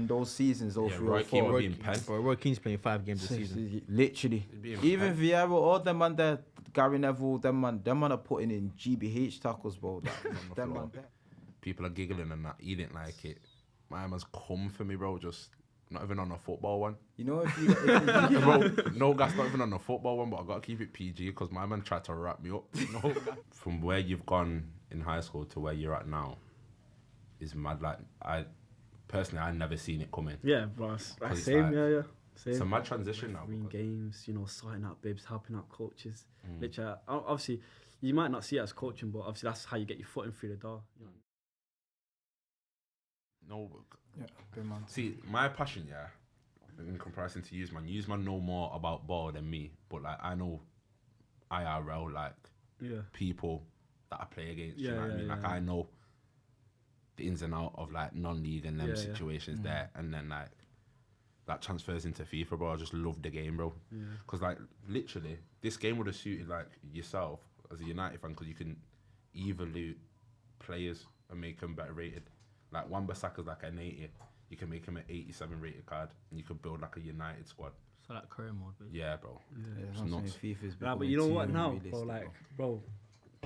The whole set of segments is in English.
in those seasons, those 3 or 4. Roy Keane's playing 5 games a season. Literally. Even Vieira, all them man there, Gary Neville, them man are putting in GBH tackles, bro. Them man there. People are giggling and that. He didn't like it. My man's come for me, bro. Just not even on a football one. You know, if you bro, no gas, not even on a football one, but I got to keep it PG because my man tried to wrap me up. No. From where you've gone in high school to where you're at now is mad. Like, I never seen it coming. Yeah, bro. Same, yeah. Same. It's a mad transition now. Winning games, sorting out bibs, helping out coaches. Literally, obviously, you might not see it as coaching, but obviously that's how you get your foot in through the door. No, yeah, good man. See, my passion, in comparison to Usman know more about ball than me, but like I know IRL, like people that I play against. You know what I mean? Like I know the ins and outs of like non-league and them situations there, and then like that transfers into FIFA, bro. I just love the game, bro. Because like literally, this game would have suited like yourself as a United fan, because you can evaluate players and make them better rated. Like Wan-Bissaka's like an 80, you can make him an 87 rated card, and you could build like a United squad. So like career mode, basically. Yeah, bro. FIFA's but you know what now, bro?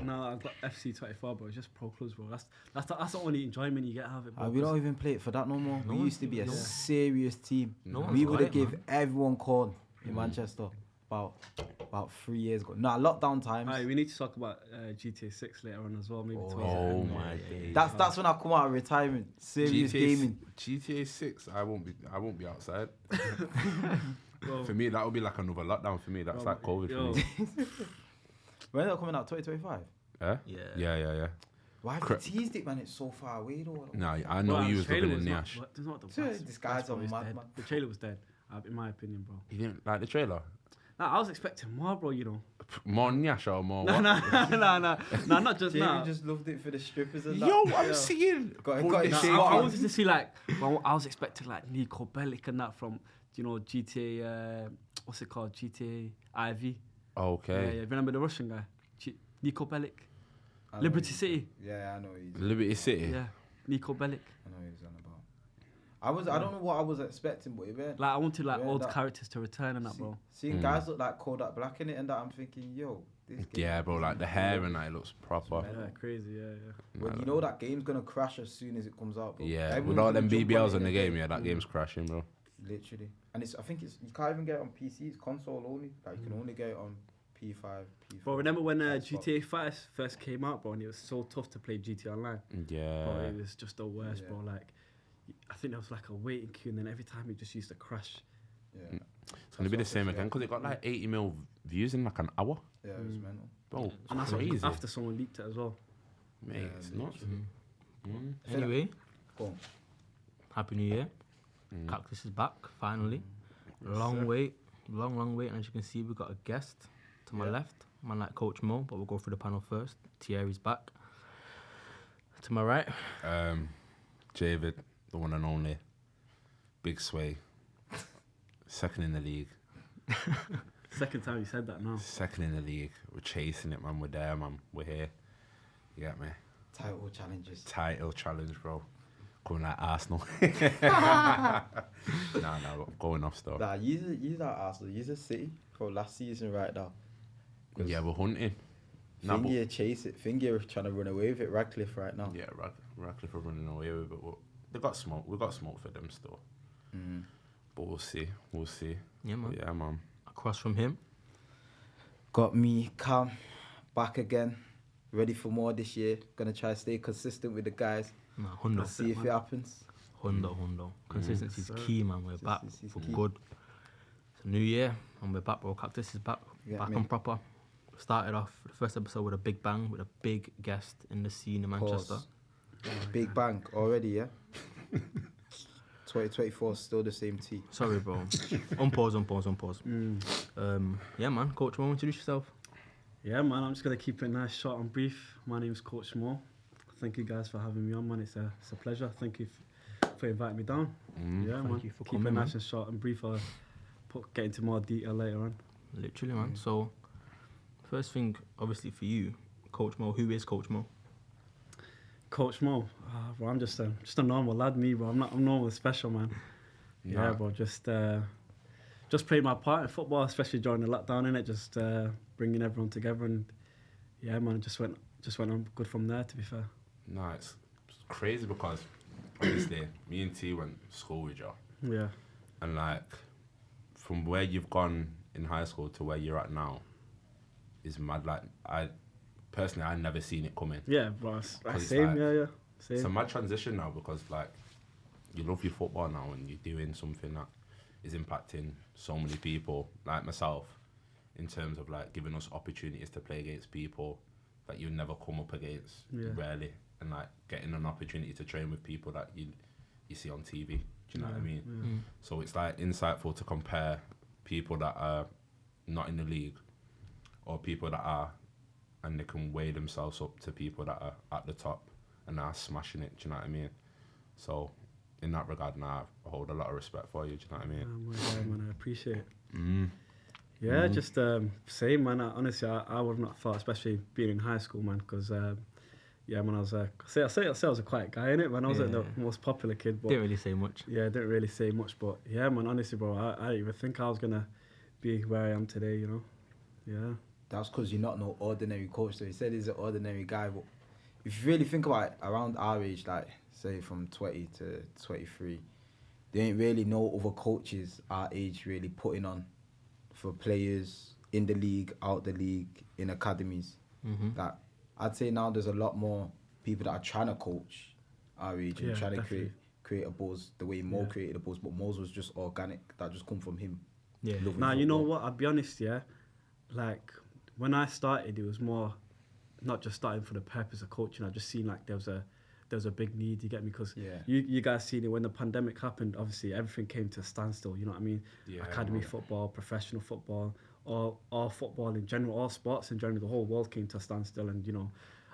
Now I've got FC24, bro. It's just pro clubs, bro. That's the only enjoyment you get out of it, bro. We don't even play it for that no more. We used to be a serious team. We would have give everyone call in Manchester about 3 years ago. Lockdown times. We need to talk about GTA 6 later on as well. Maybe oh my days. That's when I come out of retirement. Serious gaming. GTA 6. I won't be outside. For me, that would be like another lockdown. For me, that's like COVID for me. When are they coming out? 2025. Yeah. Why have you teased it, man? It's so far away, though. Nah, I know you was looking in Nash. This guy's on mad, man. The trailer was dead, in my opinion, bro. You didn't like the trailer? Nah, I was expecting more, bro. More Nash or more? No, not just now. You just loved it for the strippers and that. Yo, I'm seeing. I wanted to see I was expecting like Nico Bellic and that from GTA. What's it called? GTA IV. Okay. Yeah. Remember the Russian guy, Nico Bellic, Liberty City. Yeah, I know he's. Liberty City. Yeah, Nico Bellic. I know he's on about. I don't know what I was expecting, but it I wanted old characters to return and that, bro. Seeing guys look like Kodak Black in it and that, I'm thinking, yo, this game. Yeah, bro, like the hair and that, it looks proper. Yeah, crazy, yeah. Well, you know that game's gonna crash as soon as it comes out, bro. Yeah, with all them BBLs in the game, that game's crashing, bro. Literally, and I think you can't even get it on PC. It's console only. Like you can only get it on P5, P4. Bro, remember when GTA 5 first came out, bro, and it was so tough to play GTA Online? Yeah. Bro, it was just the worst, bro. Like, I think there was like a waiting queue, and then every time it just used to crash. Yeah. It's going to be the same again, because it got like 80 mil views in like an hour. Yeah, it was mental. Bro, and that's crazy. After someone leaked it as well. Mate, it's nuts. Anyway, go on. Happy New Year. Cactus is back, finally. Long wait. And as you can see, we've got a guest to my left, man like Coach Mo, but we'll go through the panel first. Thierry's back. To my right. Javid, the one and only. Big sway. Second in the league. Second time you said that now. Second in the league. We're chasing it, man. We're there, man. We're here. You get me? Title challenges. Title challenge, bro. Going like Arsenal. No, going off stuff. Nah, you're not Arsenal. You're City for last season right now. Yeah, we're hunting. Fingy chase it. Fingy are trying to run away with it. Radcliffe right now. Yeah, Radcliffe are running away with it. But they got smoke. We got smoke for them still. But we'll see. Yeah, man. Yeah, man. Across from him. Got me, Cam, back again. Ready for more this year. Gonna try to stay consistent with the guys. Nah, Hundo. See if it happens. Hundo. Consistency is key, man. We're back for good. It's a new year, and we're back, bro. Cactus is back. Back and proper. Started off the first episode with a big bang, with a big guest in the scene in Manchester. Big bang already, yeah? 2024 still the same tea. Sorry, bro. Unpause. Yeah, man. Coach Mo, introduce yourself. Yeah, man. I'm just going to keep it nice, short and brief. My name's Coach Mo. Thank you guys for having me on, man. It's a pleasure. Thank you for inviting me down. Yeah, Thank man. you for keep coming, it nice man. and short and brief. I'll get into more detail later on. Literally, man. So, first thing, obviously for you, Coach Mo. Who is Coach Mo? Coach Mo, bro, I'm just a normal lad, me, bro. I'm normal special, man. Yeah, bro, just played my part in football, especially during the lockdown, innit? Just bringing everyone together, and yeah, man, just went on good from there. To be fair. No, it's crazy because obviously me and T went to school with you. Yeah. And like, from where you've gone in high school to where you're at now, is mad. Like, I never seen it coming. Yeah, bro. Same, like, yeah. Same. It's a mad transition now because like, you love your football now and you're doing something that is impacting so many people, like myself, in terms of like giving us opportunities to play against people that you never come up against, rarely, and like getting an opportunity to train with people that you see on TV. Do you know what I mean? Yeah. So it's like insightful to compare people that are not in the league or people that are, and they can weigh themselves up to people that are at the top and are smashing it. Do you know what I mean? So in that regard, now I hold a lot of respect for you. Do you know what I mean? My God, man, I appreciate it. Yeah, just same, man. Honestly, I would not thought, especially being in high school, man, because yeah, man, I was I say I was a quiet guy, innit, man. I wasn't the most popular kid, but Didn't really say much. Yeah, didn't really say much, but yeah, man, honestly, bro, I didn't even think I was gonna be where I am today, you know. Yeah. That's because you're not no ordinary coach. So he said he's an ordinary guy, but if you really think about it, around our age, like say from 20 to 23, there ain't really no other coaches our age really putting on for players in the league, out the league, in academies. That I'd say now there's a lot more people that are trying to coach our age and trying to create a buzz the way Mo created a buzz, but Mo's was just organic. That just come from him. Yeah. Now you know what? I'll be honest. Yeah, like when I started, it was more not just starting for the purpose of coaching. I just seen like there was a big need. You get me? Because you guys seen it when the pandemic happened. Obviously, everything came to a standstill. You know what I mean? Yeah, academy football, professional football, all football in general, all sports in general. The whole world came to a standstill. And you know,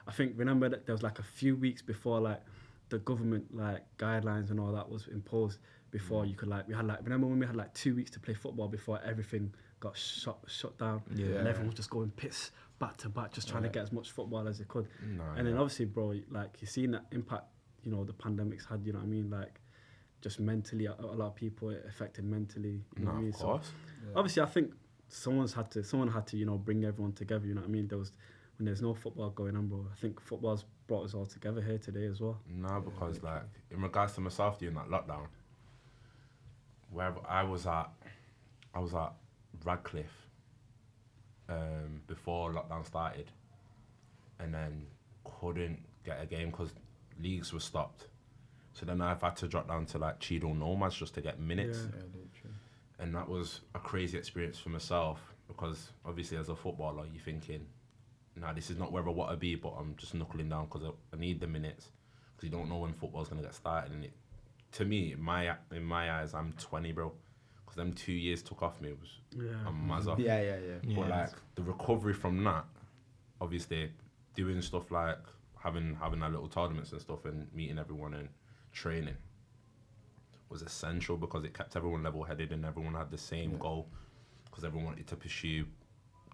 I think remember that there was like a few weeks before like the government like guidelines and all that was imposed. Before you could remember when we had like 2 weeks to play football before everything got shut down, and everyone was just going pits back to back, just trying to get as much football as they could. And then obviously, bro, like you've seen that impact, you know, the pandemic's had. You know what I mean? Like just mentally, a lot of people it affected mentally. You know what I mean? Of course. So obviously, I think someone had to, you know, bring everyone together. You know what I mean? When there's no football going on, bro. I think football's brought us all together here today as well. No, because like in regards to myself during that lockdown, where I was at Radcliffe before lockdown started, and then couldn't get a game because leagues were stopped. So then I've had to drop down to like Cheadle Nomads just to get minutes. And that was a crazy experience for myself because obviously as a footballer you're thinking, nah, this is not where I want to be, but I'm just knuckling down because I need the minutes because you don't know when football's going to get started. And to me, in my eyes, I'm 20, bro. Because them 2 years took off me. I'm mazza. Yeah. But like the recovery from that, obviously, doing stuff like having our little tournaments and stuff and meeting everyone and training was essential because it kept everyone level-headed and everyone had the same goal because everyone wanted to pursue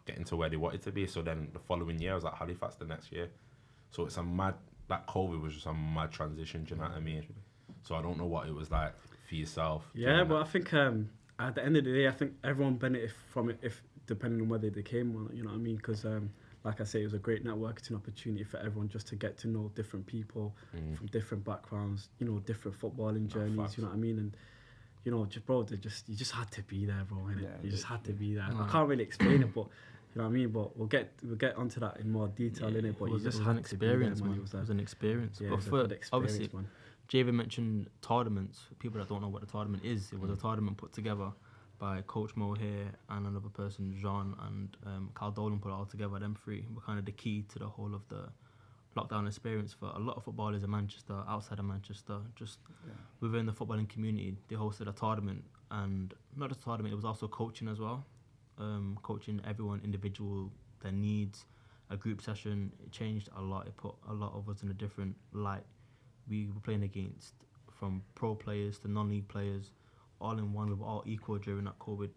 getting to where they wanted to be. So then the following year, I was at Halifax the next year. So it's that COVID was just a mad transition, do you know what I mean? So I don't know what it was like for yourself. Yeah, but I think at the end of the day, I think everyone benefited from it, if depending on whether they came or not, you know what I mean? Because like I say, it was a great networking opportunity for everyone just to get to know different people from different backgrounds, you know, different footballing journeys, you know what I mean? And you know, you just had to be there, bro. Innit? You just had to be there. I can't really explain it, but you know what I mean. But we'll get onto that in more detail in it. But you just had an experience, man. It was an experience. Yeah, but it was a good experience, obviously, man. Javid mentioned tournaments. For people that don't know what a tournament is, it was a tournament put together by Coach Mo here and another person, Jean, and Carl Dolan put it all together. Them three were kind of the key to the whole of the lockdown experience for a lot of footballers in Manchester, outside of Manchester, just within the footballing community. They hosted a tournament, and not just a tournament, it was also coaching as well. Coaching everyone individual, their needs, a group session. It changed a lot. It put a lot of us in a different light. We were playing against from pro players to non-league players, all in one. We were all equal during that COVID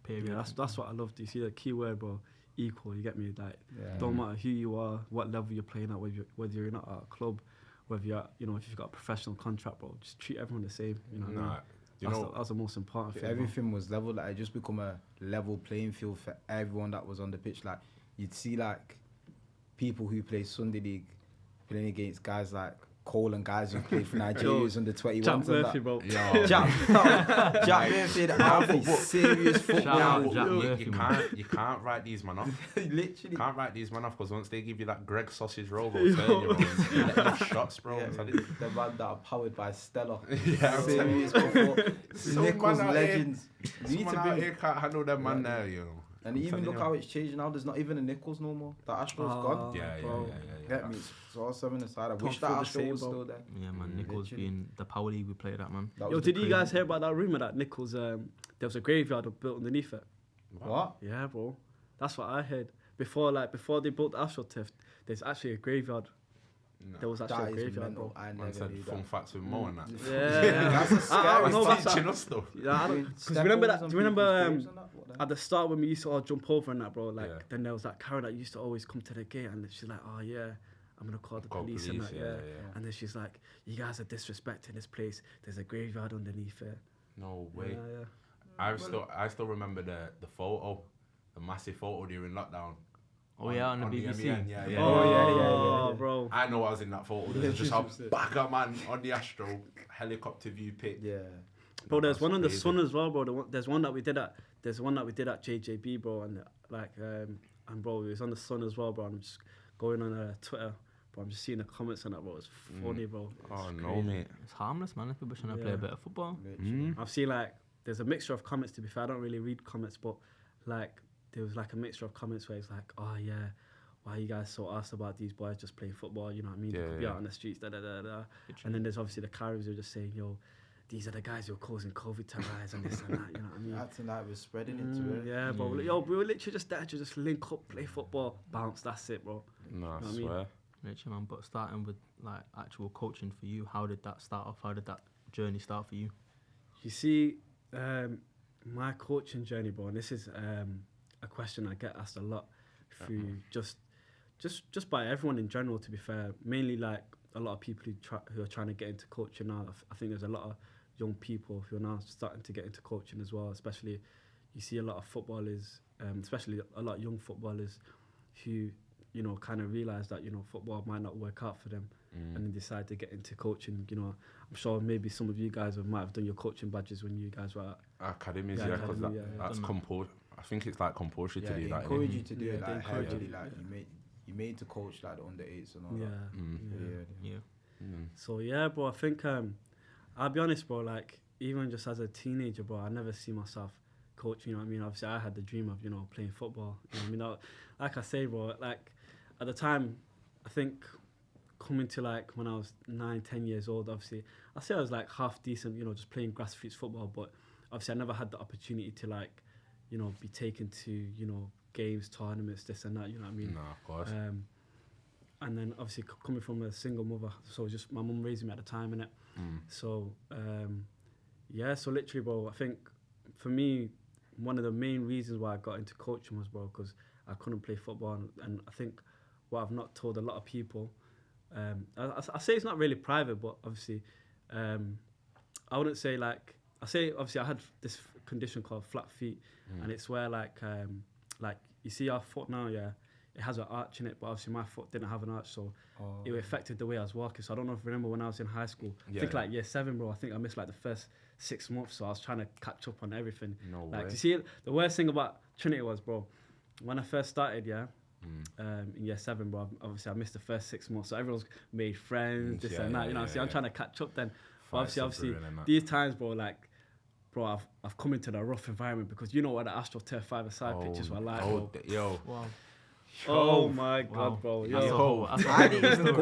period. Yeah, that's what I love. Do you see the key word, bro? Equal. You get me? Like, don't matter who you are, what level you're playing at, whether you're not at a club, whether you're, you know, if you've got a professional contract, bro, just treat everyone the same. You know what I mean? That's the most important thing. Everything was level. Like, it just become a level playing field for everyone that was on the pitch. Like, you'd see like people who play Sunday League playing against guys like Cole and guys who played for Nigeria's under 21s. Jack Murphy, bro. Jack Murphy, Alfie, serious football. You can't write these man off. Literally. Can't write these man off because once they give you that Greg sausage roll, bro, you let them shots, bro. Yeah, the man that are powered by Stella. Yeah, serious before. Nichols legends. Someone out here can't handle them man there, you know. And even look how it's changed now. There's not even a Nichols no more. That Astro's gone. Yeah. Get me. It's all 7 aside. I wish that Astro was still there. Yeah, man. Nichols being the power league we played at, man. Yo, did you guys hear about that rumour that Nichols, there was a graveyard built underneath it? What? Yeah, bro. That's what I heard. Before they built the Astro Turf, there's actually a graveyard. No. There was actually a graveyard, bro. I never knew fun that. facts with Mo and that. Yeah. That's a scary teaching us though. Yeah, because remember that? Do you remember at the start when we used to all jump over and that, bro? Like, then there was that Karen that used to always come to the gate and she's like, oh yeah, I'm gonna call the police and that, yeah. And then she's like, you guys are disrespecting this place. There's a graveyard underneath it. No way. Yeah. I still remember the photo, the massive photo during lockdown. Oh yeah, on the BBC. Yeah. Oh, bro. I know I was in that photo. There's just a backer man on the Astro helicopter view pic. Yeah. Bro, there's one on the Sun as well, bro. There's one that we did at JJB, bro, and and bro, it was on the Sun as well, bro. I'm just going on Twitter, bro. I'm just seeing the comments on that, bro. It's funny, bro. It's no, mate. It's harmless, man. If people trying to play a bit of football. I've seen like there's a mixture of comments. To be fair, I don't really read comments, but like there was like a mixture of comments where it's like, oh yeah, why are you guys so asked about these boys just playing football? You know what I mean? They could be out on the streets, And then there's obviously the Caribs who are just saying, yo, these are the guys who are causing COVID to rise and this and that. You know what I mean? Acting like we're spreading into it. Yeah, bro. Yo, we were literally just there to just link up, play football, bounce. That's it, bro. No, I swear. swear. Literally, man. But starting with like actual coaching for you, how did that start off? How did that journey start for you? You see, my coaching journey, bro, and this is a question I get asked a lot through just by everyone in general, to be fair. Mainly like a lot of people who are trying to get into coaching now. I think there's a lot of young people who are now starting to get into coaching as well, especially you see a lot of footballers, especially a lot of young footballers who, you know, kind of realise that, you know, football might not work out for them and then decide to get into coaching. You know, I'm sure maybe some of you guys might have done your coaching badges when you guys were at academies, because that's compulsory. I think it's like compulsory to do that. They encourage you to do it like heavily, like you made to coach like the under 8s and all that. So yeah, bro, I think I'll be honest, bro, like even just as a teenager, bro, I never see myself coaching, you know what I mean? Obviously I had the dream of, you know, playing football. You know what I mean? Like I say, bro, like at the time, I think coming to like when I was 9-10 years old, obviously I say I was like half decent, you know, just playing grassroots football, but obviously I never had the opportunity to like, you know, be taken to, you know, games, tournaments, this and that, you know what I mean? No, of course. And then obviously coming from a single mother, so just my mum raising me at the time, innit? So, so literally, bro, I think for me, one of the main reasons why I got into coaching was, bro, because I couldn't play football. And I think what I've not told a lot of people, I say it's not really private, but obviously, I wouldn't say like, I say obviously I had this condition called flat feet, and it's where like you see our foot now, it has an arch in it, but obviously my foot didn't have an arch, so it affected the way I was walking. So I don't know if you remember when I was in high school, I think like year 7, bro, I think I missed like the first 6 months, so I was trying to catch up on everything. No like, way. You see, the worst thing about Trinity was, bro, when I first started, in year 7, bro, obviously I missed the first 6 months, so everyone's made friends, this and that, you know, I'm trying to catch up then. But obviously these times, bro, like, bro, I've come into the rough environment because you know what the Astro Turf 5-a-side pitches were like, bro. Wow. Oh my God, bro. Yo. I didn't even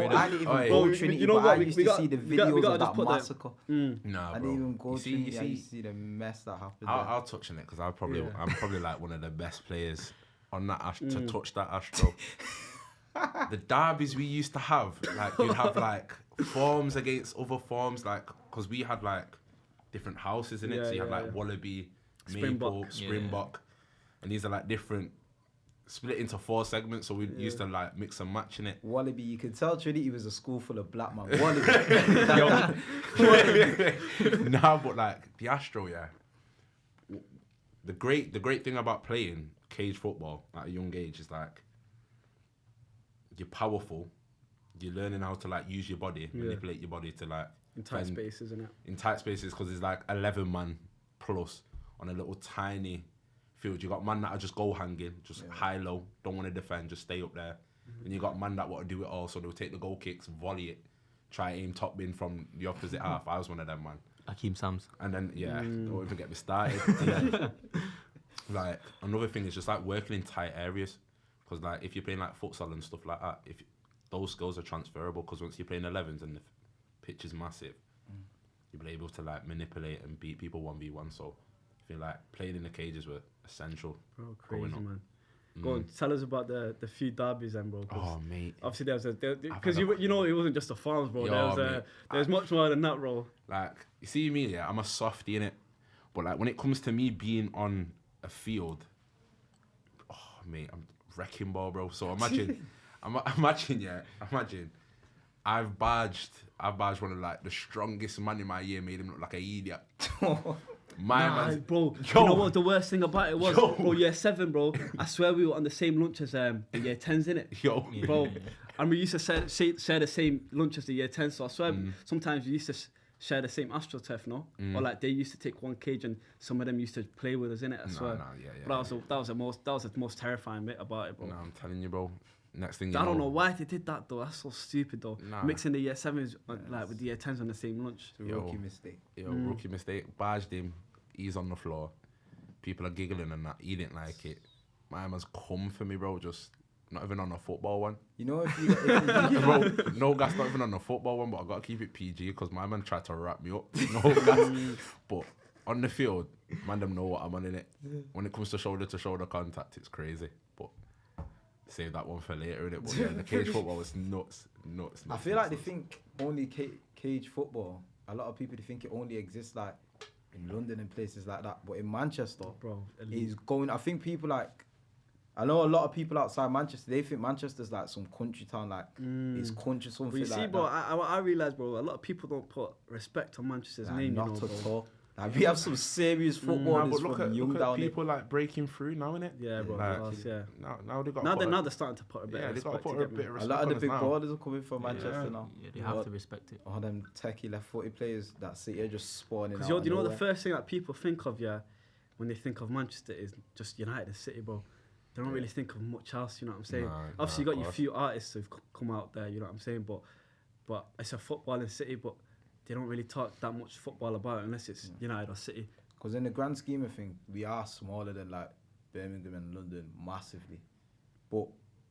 go Trinity, you know but what, I used to see the videos of that massacre. Nah, I didn't even go Trinity, I used to see the mess that happened. I'll touch on it because I'm probably like one of the best players on that to touch that Astro. The derbies we used to have, like you'd have like forms against other forms, like because we had like different houses in it. So you had like Wallaby, Maple, Springbok, and these are like different split into 4 segments, so we used to like mix and match in it. Wallaby, you could tell Trinity was a school full of black man. Wallaby. Nah, but like the Astro, yeah. The great thing about playing cage football at a young age is like you're powerful. You're learning how to like use your body, manipulate your body to like in tight spaces, isn't it? In tight spaces, because it's like 11 man plus on a little tiny field. You got man that are just goal hanging, just high low, don't want to defend, just stay up there. And you got man that want to do it all, so they'll take the goal kicks, volley it, try aim top bin from the opposite half. I was one of them, man. Akeem Sams. And then don't even get me started. Like another thing is just like working in tight areas, because like if you're playing like futsal and stuff like that, if those skills are transferable, because once you're playing 11s and the pitch is massive, you'll be able to like manipulate and beat people 1v1. So I feel like playing in the cages were essential. Bro, crazy, man. Go on, tell us about the few derbies then, bro. Oh, mate. Obviously, because you know it wasn't just the farms, bro. There's much more than that, bro. Like, you see me, yeah, I'm a softie, innit? But like when it comes to me being on a field, oh, mate, I'm wrecking ball, bro. So imagine, imagine, I've badged one of like the strongest man in my year, made him look like an idiot. Bro, you know what the worst thing about it was? Bro, year 7, bro, I swear we were on the same lunch as the year 10s, innit? Bro, and we used to share the same lunch as the year 10s, so I swear sometimes we used to share the same AstroTurf, no? Or like they used to take one cage and some of them used to play with us, innit? I swear. That was the most terrifying bit about it, bro. No, I'm telling you, bro. Next thing you I don't know why they did that though. That's so stupid though. Mixing the year 7s like with the year 10s on the same lunch. It's a rookie mistake. Rookie mistake. Barged him. He's on the floor. People are giggling and that. He didn't like it. My man's come for me, bro. Just not even on a football one. You know if you bro, no gas, not even on a football one. But I gotta keep it PG because my man tried to wrap me up. No gas. But on the field, man, them know what I'm on in it. When it comes to shoulder contact, it's crazy. But save that one for later, innit? But yeah, the cage football was nuts. I feel like they think only cage football. A lot of people they think it only exists like in London and places like that, but in Manchester, bro, is going. I think people like, I know a lot of people outside Manchester. They think Manchester's like some country town, like it's country something. But you see, like bro, that. I realize, bro, a lot of people don't put respect on Manchester's name. Not you know, at all. Like, we have some serious footballers from young down people like breaking through now, innit? Yeah, bro. Now they got. Now they're starting to put a bit. They got to put a bit of respect. A lot of the big ballers are coming from Manchester now. Yeah, they have to respect it. All them techie left-footed players that sit here just spawning. Because you know the first thing that people think of, when they think of Manchester is just United City, bro. They don't really think of much else. You know what I'm saying? Obviously, you got your few artists who've come out there. You know what I'm saying? But it's a footballing city, but they don't really talk that much football about it unless it's United or City. Because in the grand scheme of things, we are smaller than like Birmingham and London massively. But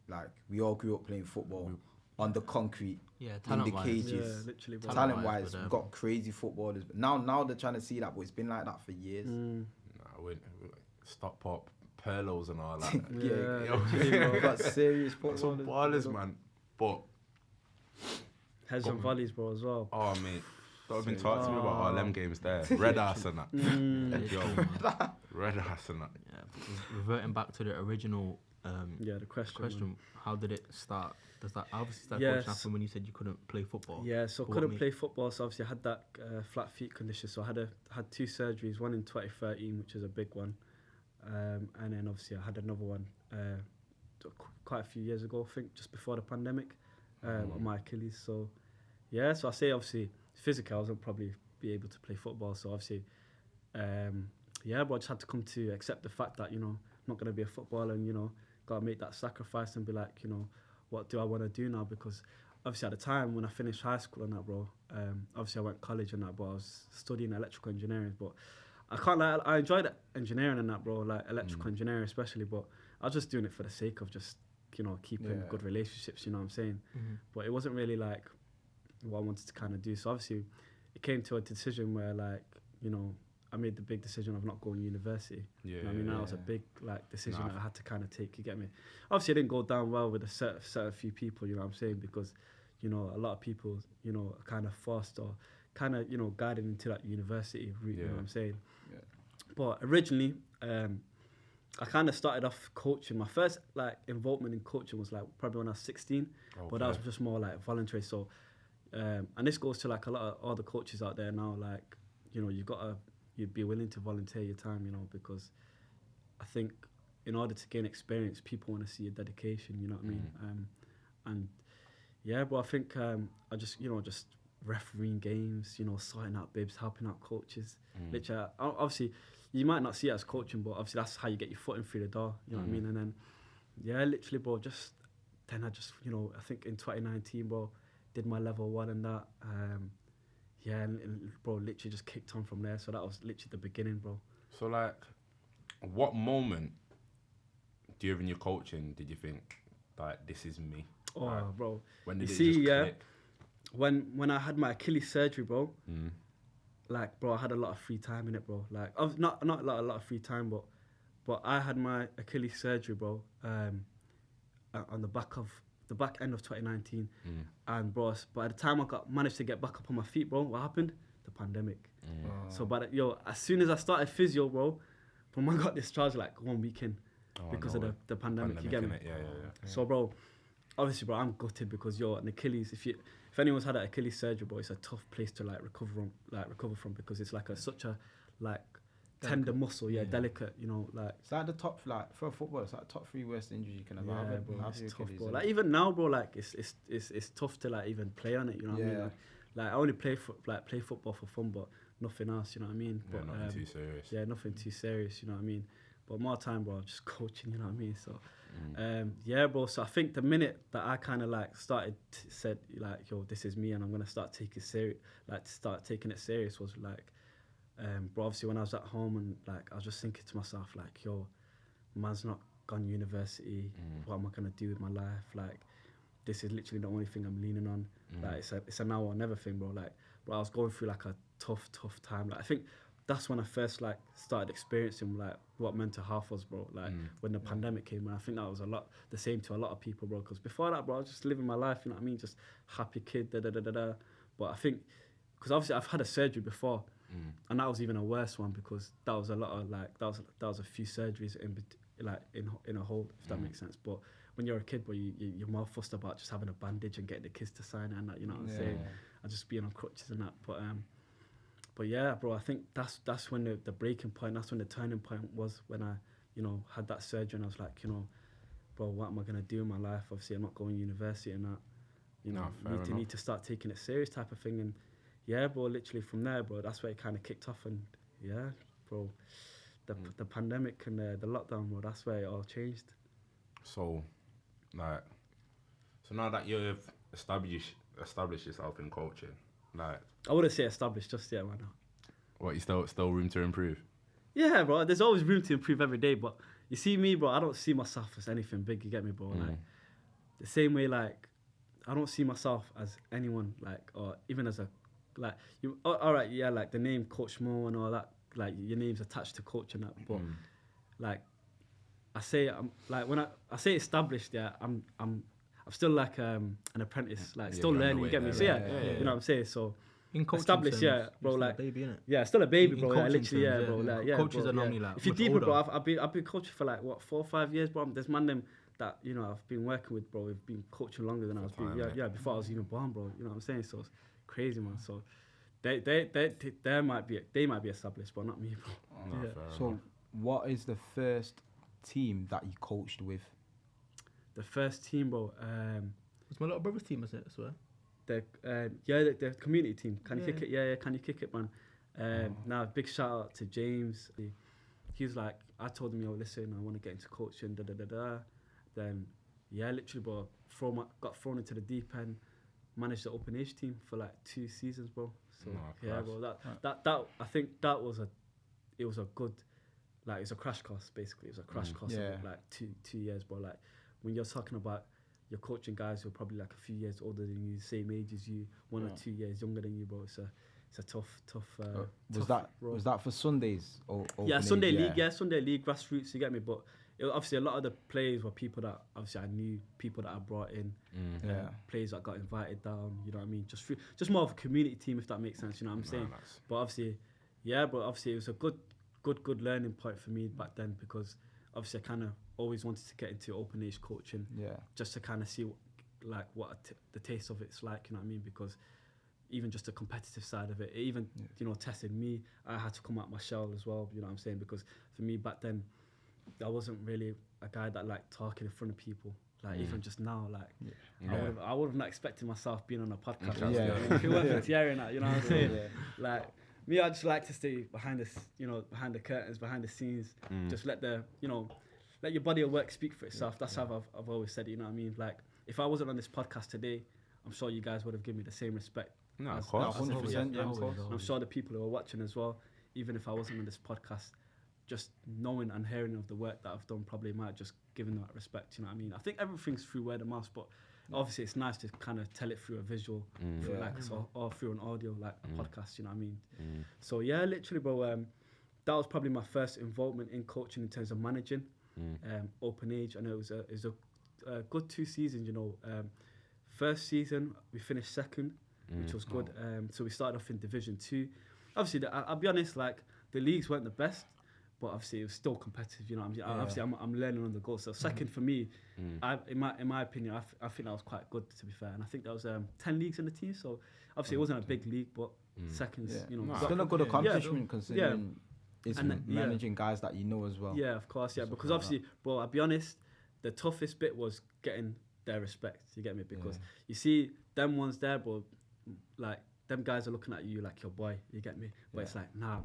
like we all grew up playing football on the concrete, in the cages. Yeah, literally. Talent-wise, we've got crazy footballers. But now they're trying to see that, but it's been like that for years. Stock pop, Perlos and all that. We've got serious footballers. Some ballers, man. But heads and volleys, bro, as well. Oh, mate. Don't even talk to me about all them games there. Red ass and that. Red ass and that. Yeah, reverting back to the original the question. How did it start? Does that obviously start happen when you said you couldn't play football? Yeah, so couldn't play football. So obviously I had that flat feet condition. So I had 2 surgeries, one in 2013, which is a big one, and then obviously I had another one quite a few years ago, I think, just before the pandemic, on my Achilles. So yeah, so I say obviously physically I wasn't probably be able to play football. So obviously, but I just had to come to accept the fact that, I'm not going to be a footballer and, got to make that sacrifice and be like, what do I want to do now? Because obviously at the time when I finished high school and that, bro, obviously I went to college and that, but I was studying electrical engineering. But I can't lie, I enjoyed engineering and that, bro, like electrical engineering especially, but I was just doing it for the sake of just, keeping good relationships, you know what I'm saying? But it wasn't really like what I wanted to kind of do. So obviously it came to a decision where like, I made the big decision of not going to university. That was a big like decision that I had to kind of take, you get me? Obviously it didn't go down well with a certain few people, you know what I'm saying? Because, a lot of people, are kind of forced or kind of, guided into that university route, you know what I'm saying? Yeah. But originally, I kind of started off coaching. My first like involvement in coaching was like probably when I was 16, but that was just more like voluntary. So, and this goes to like a lot of other coaches out there now. Like, you know, you'd be willing to volunteer your time, you know, because I think in order to gain experience, people want to see your dedication. You know what I mean? And yeah, but I think I just, you know, just refereeing games, you know, sorting out bibs, helping out coaches. Literally, obviously, you might not see it as coaching, but obviously that's how you get your foot in through the door. You know what I mean? And then, yeah, literally, bro, then I just, you know, I think in 2019, bro, did my level 1 and that. Yeah, and bro, literally just kicked on from there. So that was literally the beginning, bro. So, like, what moment during your coaching did you think, like, this is me? Oh, like, bro. When did you it see, just click? When I had my Achilles surgery, bro, like, bro, I had a lot of free time in it, bro. Like, not a lot of free time, but I had my Achilles surgery, bro, on the back end of 2019, and bro, by the time I managed to get back up on my feet, bro, what happened? The pandemic. So, as soon as I started physio, bro, from when I got discharged, like 1 week in, because of the pandemic. You get me? Yeah. So, bro, obviously, bro, I'm gutted because an Achilles. If anyone's had an Achilles surgery, bro, it's a tough place to like recover from because it's like such a like tender muscle, delicate, you know, like. It's like the top, like for a footballer, it's like top 3 worst injuries you can have. Yeah, bro, it's tough, bro. Like even now, bro, like it's tough to like even play on it. You know what I mean? Like I only play football for fun, but nothing else. You know what I mean? Yeah, but, nothing too serious. Yeah, nothing too serious. You know what I mean? But more time, bro, just coaching. You know what I mean? So. Yeah, bro. So I think the minute that I kind of like said like, yo, this is me, and I'm gonna start taking it serious was like, bro. Obviously, when I was at home and like I was just thinking to myself like, yo, man's not gone university. What am I gonna do with my life? Like, this is literally the only thing I'm leaning on. Like, it's a now or never thing, bro. Like, bro, I was going through like a tough time. Like, I think that's when I first like started experiencing like what mental health was, bro. Like when the pandemic came, and I think that was the same to a lot of people, bro. Because before that, bro, I was just living my life, you know what I mean, just happy kid, But I think because obviously I've had a surgery before, and that was even a worse one because that was a lot of like that was a few surgeries in a whole, if that makes sense. But when you're a kid, bro, you're more fussed about just having a bandage and getting the kids to sign it and that, you know what I'm saying? And just being on crutches and that, But yeah, bro, I think that's when the breaking point, that's when the turning point was when I, you know, had that surgery and I was like, you know, bro, what am I going to do in my life? Obviously, I'm not going to university and that, you know, need to start taking it serious type of thing. And yeah, bro, literally from there, bro, that's where it kind of kicked off. And yeah, bro, the pandemic and the lockdown, bro, that's where it all changed. So, like, now that you've established yourself in coaching, like, I wouldn't say established just yet, man. What, you still room to improve? Yeah, bro. There's always room to improve every day, but you see me, bro. I don't see myself as anything big. You get me, bro? Like the same way, like I don't see myself as anyone, like, or even as a like you. All right, yeah, like the name Coach Mo and all that. Like your name's attached to coach and that, but like I say, I'm like when I say established, yeah, I'm still like an apprentice, like still learning. You get me? So yeah, you know what I'm saying. So. In established, terms, yeah, bro. Like, baby, innit? Yeah, still a baby, In bro. Like, literally, terms, bro. Like, coaches bro, are normally like. If you deep it, bro, I've been coaching for like what 4 or 5 years, bro. There's man them that you know I've been working with, bro. We've been coaching longer than I was. Before I was even born, bro. You know what I'm saying? So it's crazy, man. So they might be established, but not me, bro. So what is the first team that you coached with? The first team, bro. It's my little brother's team, is it? I swear. The community team. Can you kick it? Yeah, can you kick it, man? Now, big shout out to James. He was like, I told him, yo, listen, I want to get into coaching, Then, yeah, literally, bro, got thrown into the deep end, managed the open age team for like 2 seasons, bro. So, yeah, bro, that I think that was it was a good, like, it's a crash course, basically. It was a crash course of like 2 years, bro. Like, when you're talking about you're coaching guys who are probably like a few years older than you, same age as you, 1 or 2 years younger than you, bro. It's a tough. Was that for Sundays or Sunday league? Sunday league, grassroots. You get me? But obviously a lot of the players were people that obviously I knew, people that I brought in, players that got invited down. You know what I mean? Just more of a community team, if that makes sense. You know what I'm saying? But obviously, it was a good learning point for me back then because obviously I kind of always wanted to get into open age coaching. Yeah. Just to kind of see the taste of it's like, you know what I mean? Because even just the competitive side of it, even, you know, tested me. I had to come out my shell as well, you know what I'm saying? Because for me back then, I wasn't really a guy that liked talking in front of people. Like even just now, like I would have not expected myself being on a podcast. If it weren't for Thierry and that, you know what I'm saying? Like me, I just like to stay behind this, you know, behind the curtains, behind the scenes. Just let your body of work speak for itself. That's how I've always said it, you know what I mean? Like if I wasn't on this podcast today, I'm sure you guys would have given me the same respect. No, of course. 100%, yeah, of course. And I'm sure the people who are watching as well, even if I wasn't on this podcast, just knowing and hearing of the work that I've done probably might just given that respect, you know what I mean? I think everything's through word of mouth, but obviously it's nice to kind of tell it through a visual, or through an audio, like a podcast, you know what I mean? So yeah, literally, bro, that was probably my first involvement in coaching in terms of managing open age, and it was a good 2 seasons, you know. First season, we finished second, which was good. So we started off in Division 2. Obviously, I'll be honest, like, the leagues weren't the best, but obviously it was still competitive, you know what I mean? Obviously, I'm learning on the go. So second for me, in my opinion, I think that was quite good, to be fair. And I think there was 10 leagues in the team, so obviously it wasn't a big league, but seconds, you know. Still a good accomplishment considering it's managing guys that you know as well. Yeah, of course, yeah. Because obviously, bro, I'll be honest, the toughest bit was getting their respect, you get me? Because you see them ones there, bro, like, them guys are looking at you like your boy, you get me? But it's like, nah,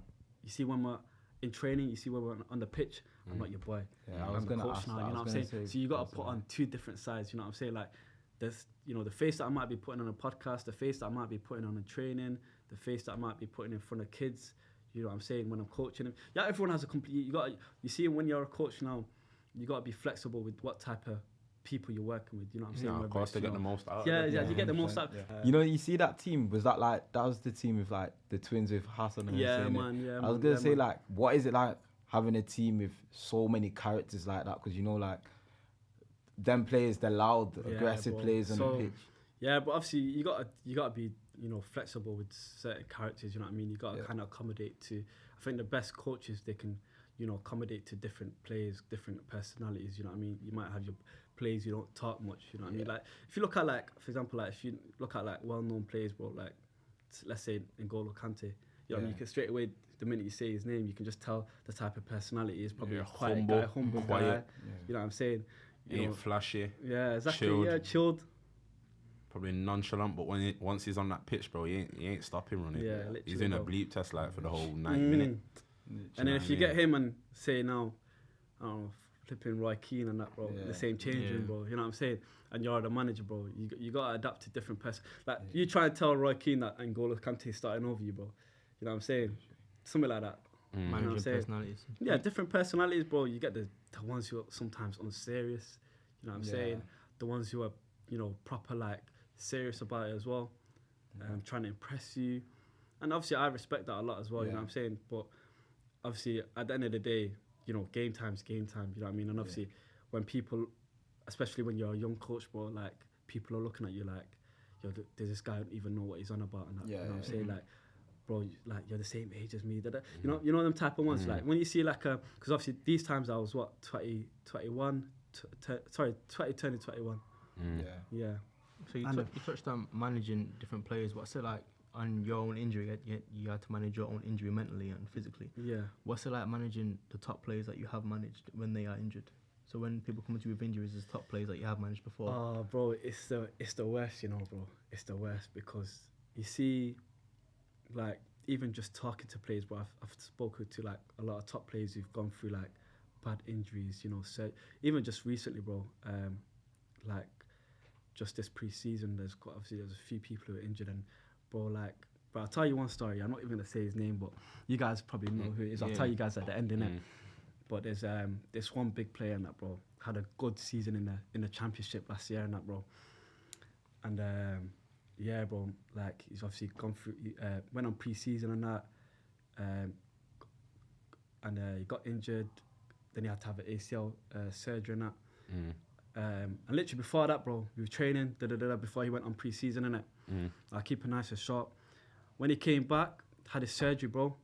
you see when we're in training, you see when we're on the pitch, I'm not your boy. Yeah, I'm the coach now, you know what I'm saying? So you got to put on 2 different sides, you know what I'm saying? Like, there's, you know, the face that I might be putting on a podcast, the face that I might be putting on a training, the face that I might be putting in front of kids, you know what I'm saying, when I'm coaching them. Yeah, everyone has a complete, you see when you're a coach now, you got to be flexible with what type of people you're working with, you know what I'm saying? No, of course, to get the most out. Yeah, you get the most out. You know, you see that team, that was the team with like the twins with Hassan and Hussein. I was gonna say, like, what is it like having a team with so many characters like that? Because, you know, like, them players, they're loud, aggressive players on the pitch. Yeah, but obviously you gotta be, you know, flexible with certain characters, you know what I mean? You gotta kind of accommodate to, I think the best coaches, they can, you know, accommodate to different players, different personalities, you know what I mean? You might have your players you don't talk much, you know what I mean? Like, if you look at, like, for example, like, if you look at, like, well-known players, bro, like, let's say N'Golo Kante, you know what I mean? You can straight away, the minute you say his name, you can just tell the type of personality he is. Probably a quiet guy, humble guy, you know what I'm saying? Ain't flashy. Yeah, exactly. Chilled. Yeah, chilled. Probably nonchalant, but once he's on that pitch, bro, he ain't stopping running. Yeah, literally, he's in a bleep test, like, for the whole 90 minutes. And then if you get him and say now, I don't know, flipping Roy Keane and that, bro, the same change room, bro, you know what I'm saying? And you're the manager, bro, you got to adapt to different person. Like, you try and tell Roy Keane that N'Golo Kante is starting over you, bro. You know what I'm saying? Something like that. Managing personalities. Yeah, different personalities, bro. You get the ones who are sometimes unserious, you know what I'm saying? The ones who are, you know, proper, like, serious about it as well, trying to impress you. And obviously I respect that a lot as well, you know what I'm saying? But obviously at the end of the day, you know, game time's game time, you know what I mean? And obviously when people, especially when you're a young coach, bro, like, people are looking at you like, yo, does this guy even know what he's on about? And that, you know what I'm saying? Like, bro, like, you're the same age as me. You know them type of ones. Like, when you see, like, because obviously these times I was, 20, 21, 20 turning 21. Yeah. So you touched on managing different players. What's it like on your own injury? You had to manage your own injury mentally and physically. Yeah. What's it like managing the top players that you have managed when they are injured? So when people come to you with injuries, there's top players that you have managed before. Oh, bro, it's the worst, you know, bro. It's the worst because you see, like, even just talking to players, bro, I've spoken to, like, a lot of top players who've gone through, like, bad injuries, you know. So even just recently, bro, like, just this pre-season, there's a few people who are injured, and bro, I'll tell you one story. I'm not even gonna say his name, but you guys probably know who it is. I'll tell you guys at the end, innit? But there's this one big player in that, bro, had a good season in the championship last year, and that, bro. And yeah, bro, like, he's obviously gone through, went on pre-season and that, and he got injured. Then he had to have an ACL surgery and that. And literally before that, bro, we were training, before he went on pre-season, innit? I keep it nice and sharp. When he came back, had his surgery, bro,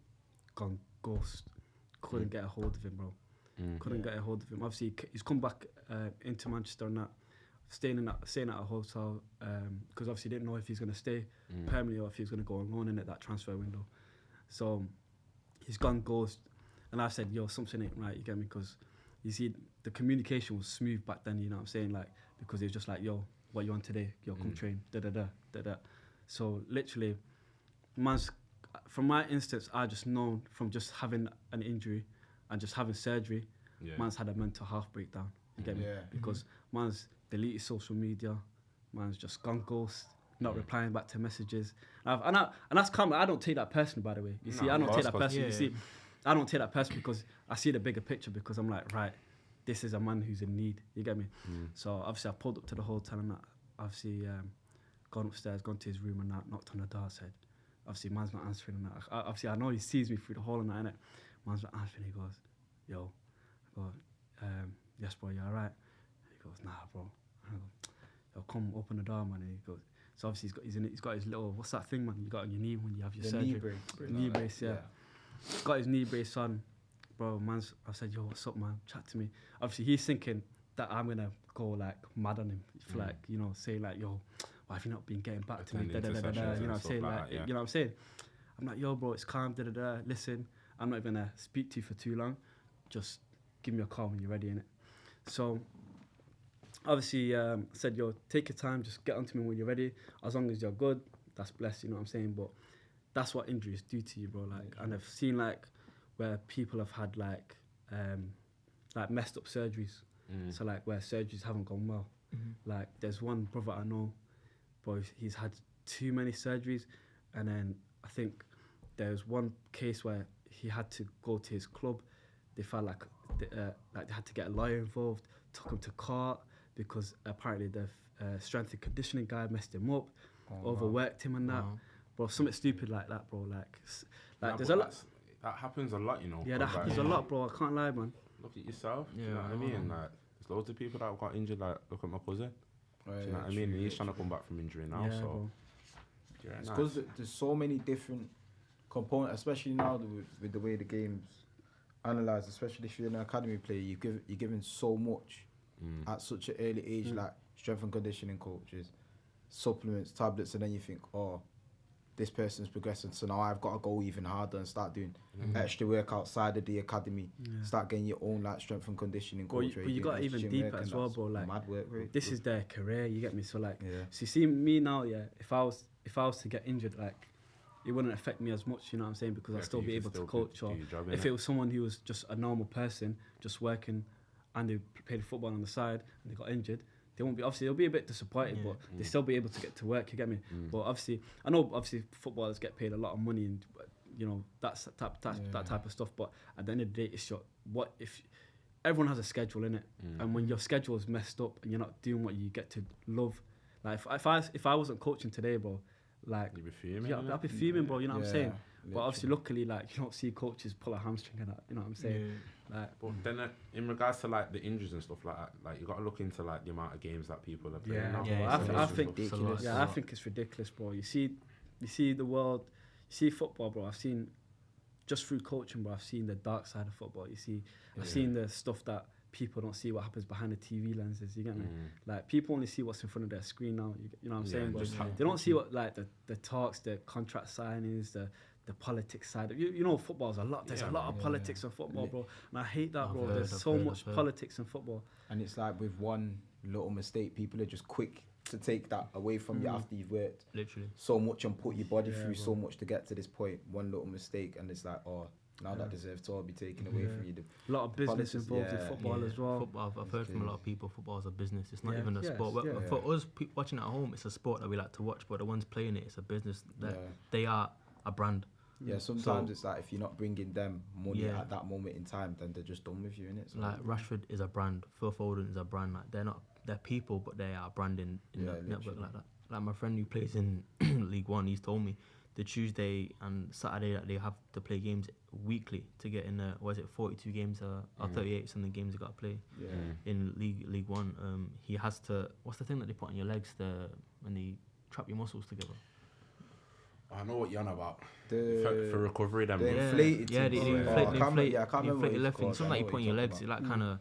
gone ghost. Couldn't get a hold of him, bro. Couldn't get a hold of him. Obviously, he's come back into Manchester and that, staying at a hotel because obviously didn't know if he's going to stay permanently or if he's going to go on loan in at that transfer window. So he's gone ghost, and I said, yo, something ain't right, you get me? Because you see, the communication was smooth back then, you know what I'm saying? Like, because it was just like, yo, what you on today? Yo, come train, da-da-da. So literally, from my instance, I just known from just having an injury and just having surgery, man's had a mental health breakdown, you get me? Because man's deleted social media, man's just gone ghost, not replying back to messages. And that's common. I don't take that personally, by the way. You see, I don't take that personally. You see, I don't take that personally because I see the bigger picture, because I'm like, right, this is a man who's in need. You get me? So obviously I pulled up to the hotel and that, obviously gone upstairs, gone to his room and that, knocked on the door, said, obviously man's not answering and that. Obviously I know he sees me through the hole and that, innit? Man's not answering. He goes, yo. I go, yes, bro, you alright? He goes, nah, bro. I go, yo, come open the door, man. And he goes, so obviously he's got his little, what's that thing, man, you got on your knee when you have your surgery? Knee brace, yeah. He's got his knee brace on, bro. I said, yo, what's up, man? Chat to me. Obviously he's thinking that I'm gonna go like mad on him, like, you know, say like, yo, why have you not been getting back to me? You know what I'm saying? Like, you know what I'm saying? I'm like, yo, bro, it's calm. Listen, I'm not even gonna speak to you for too long. Just give me a call when you're ready, innit? So obviously said, yo, take your time, just get onto me when you're ready. As long as you're good, that's blessed, you know what I'm saying? But that's what injuries do to you, bro. Like, and I've seen like where people have had like messed up surgeries. So like where surgeries haven't gone well. Like there's one brother I know, bro, he's had too many surgeries, and then I think there's one case where he had to go to his club. They felt like they had to get a lawyer involved, took him to court because apparently the strength and conditioning guy messed him up, overworked him and that. Bro, something stupid like that, bro. Like there's a lot. That happens a lot, you know. Yeah, that happens a lot, bro. I can't lie, man. Look at yourself. Yeah, you know what I mean? Like, there's loads of people that have got injured. Like, look at my cousin. Do you know what I mean? He's trying to come back from injury now. Yeah, so bro. It's because there's so many different components, especially now with the way the game's analysed. Especially if you're an academy player, you're given so much at such an early age, like strength and conditioning coaches, supplements, tablets, and then you think, oh, this person's progressing, so now I've got to go even harder and start doing extra work outside of the academy. Start getting your own like strength and conditioning coach. But you got even deeper as well, bro. Like mad work rate. This is their career, you get me? So like, so you see me now, if I was to get injured, like it wouldn't affect me as much, you know what I'm saying? Because I'd still be able to coach. Or if it was someone who was just a normal person, just working, and they played football on the side and they got injured, they won't be, obviously they'll be a bit disappointed, but they still be able to get to work, you get me? But obviously, I know obviously footballers get paid a lot of money and, you know, that type of stuff, but at the end of the day, it's your, what if, everyone has a schedule, innit? And when your schedule is messed up and you're not doing what you get to love, like if I wasn't coaching today, bro, like, you'd be fuming. Yeah, I'd be fuming, bro, you know what I'm saying? Literally. But obviously, luckily, like, you don't see coaches pull a hamstring and that, you know what I'm saying? Like, but then in regards to like the injuries and stuff like that, like you got to look into like the amount of games that people are playing now. I think it's ridiculous, bro. You see the world, you see football, bro. I've seen just through coaching, bro. I've seen the dark side of football. I've seen the stuff that people don't see, what happens behind the TV lenses. You get me? Like people only see what's in front of their screen now. You know what I'm saying? But they don't see what like the talks, the contract signings, the politics side. You know, football's a lot. There's a lot of politics in football, bro. And I hate that, bro. There's so much politics in football. And it's like with one little mistake, people are just quick to take that away from you after you've worked literally so much and put your body through so much to get to this point. One little mistake, and it's like, oh, now that deserves to all be taken away from you. A lot of business involved in football as well. Football, I've heard from a lot of people, football is a business. It's not even a sport. For us watching at home, it's a sport that we like to watch, but the ones playing it, it's a business. They are a brand. Yeah, sometimes it's like if you're not bringing them money at that moment in time, then they're just done with you, innit? So like Rashford is a brand, Phil Foden is a brand. Like they're people, but they are branding in that network like that. Like my friend who plays in League One, he's told me the Tuesday and Saturday that they have to play games weekly to get in the 42 games or 38 something games they got to play in League One. He has to, what's the thing that they put on your legs when they trap your muscles together? I know what you're on about. The For recovery, them. the bro. inflated Yeah, things. the I inflate, can't remember- yeah, I the can't remember what inflated it's left thing. called. Something I like you know put what in your you're legs, talking it like kind of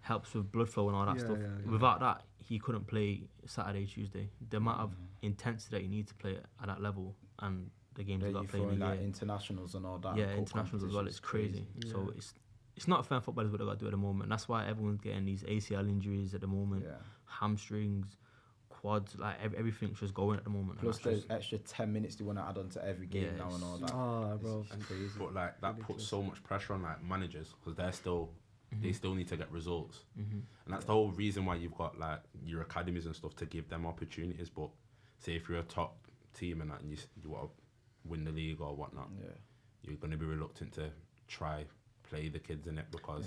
helps with blood flow and all that stuff. Yeah. Without that, he couldn't play Saturday, Tuesday. The amount of intensity that you need to play at that level and the games you Yeah, got you playing throw in in a like year. internationals and all that. Yeah, and cup internationals as well. It's competitions, crazy. So it's not fair football is what they got to do at the moment. That's why everyone's getting these ACL injuries at the moment, Yeah. hamstrings, quads, like everything's just going at the moment. and Plus that's the extra 10 minutes they want to add on to every game now and all that. Oh, bro. It's crazy. But like that puts so much pressure on like managers because they're still they still need to get results, and that's the whole reason why you've got like your academies and stuff to give them opportunities. But say if you're a top team and that, and you want to win the league or whatnot, you're going to be reluctant to try play the kids in it because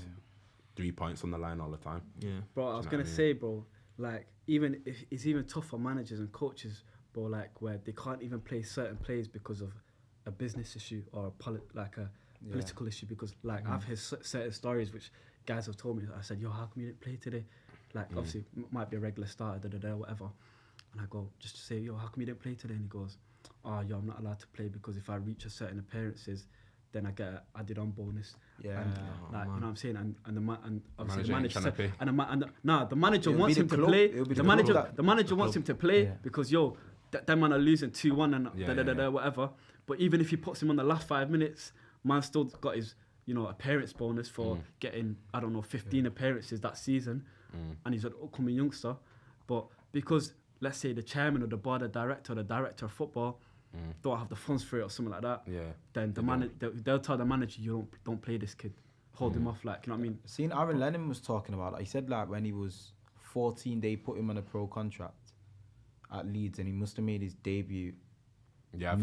3 points on the line all the time. Yeah, Bro, I was going to say, bro, like, even if it's even tough for managers and coaches, bro, like, where they can't even play certain plays because of a business issue or a political issue. Because, like, I've heard certain stories which guys have told me. I said, yo, how come you didn't play today? Like, obviously, might be a regular starter, whatever. And I go, just to say, yo, how come you didn't play today? And he goes, oh, yo, I'm not allowed to play because if I reach a certain appearances, then I get an added on bonus. Yeah. And, like, you know what I'm saying? And obviously the Manager manager ain't said, tryna the manager It'll wants be him the to club. play. It'll be The the club. manager wants him to play Yeah. because, yo, them man are losing 2-1 and whatever. But even if he puts him on the last 5 minutes, man still got his, appearance bonus for getting, 15 appearances that season. And he's an upcoming youngster. But because, let's say, the chairman or the board of director or the director of football don't have the funds for it or something like that, then they'll tell the manager, you don't play this kid. Hold him off, like, you know what I mean? Seen Aaron Lennon was talking about that. He said like when he was 14, they put him on a pro contract at Leeds and he must have made his debut. Yeah, I've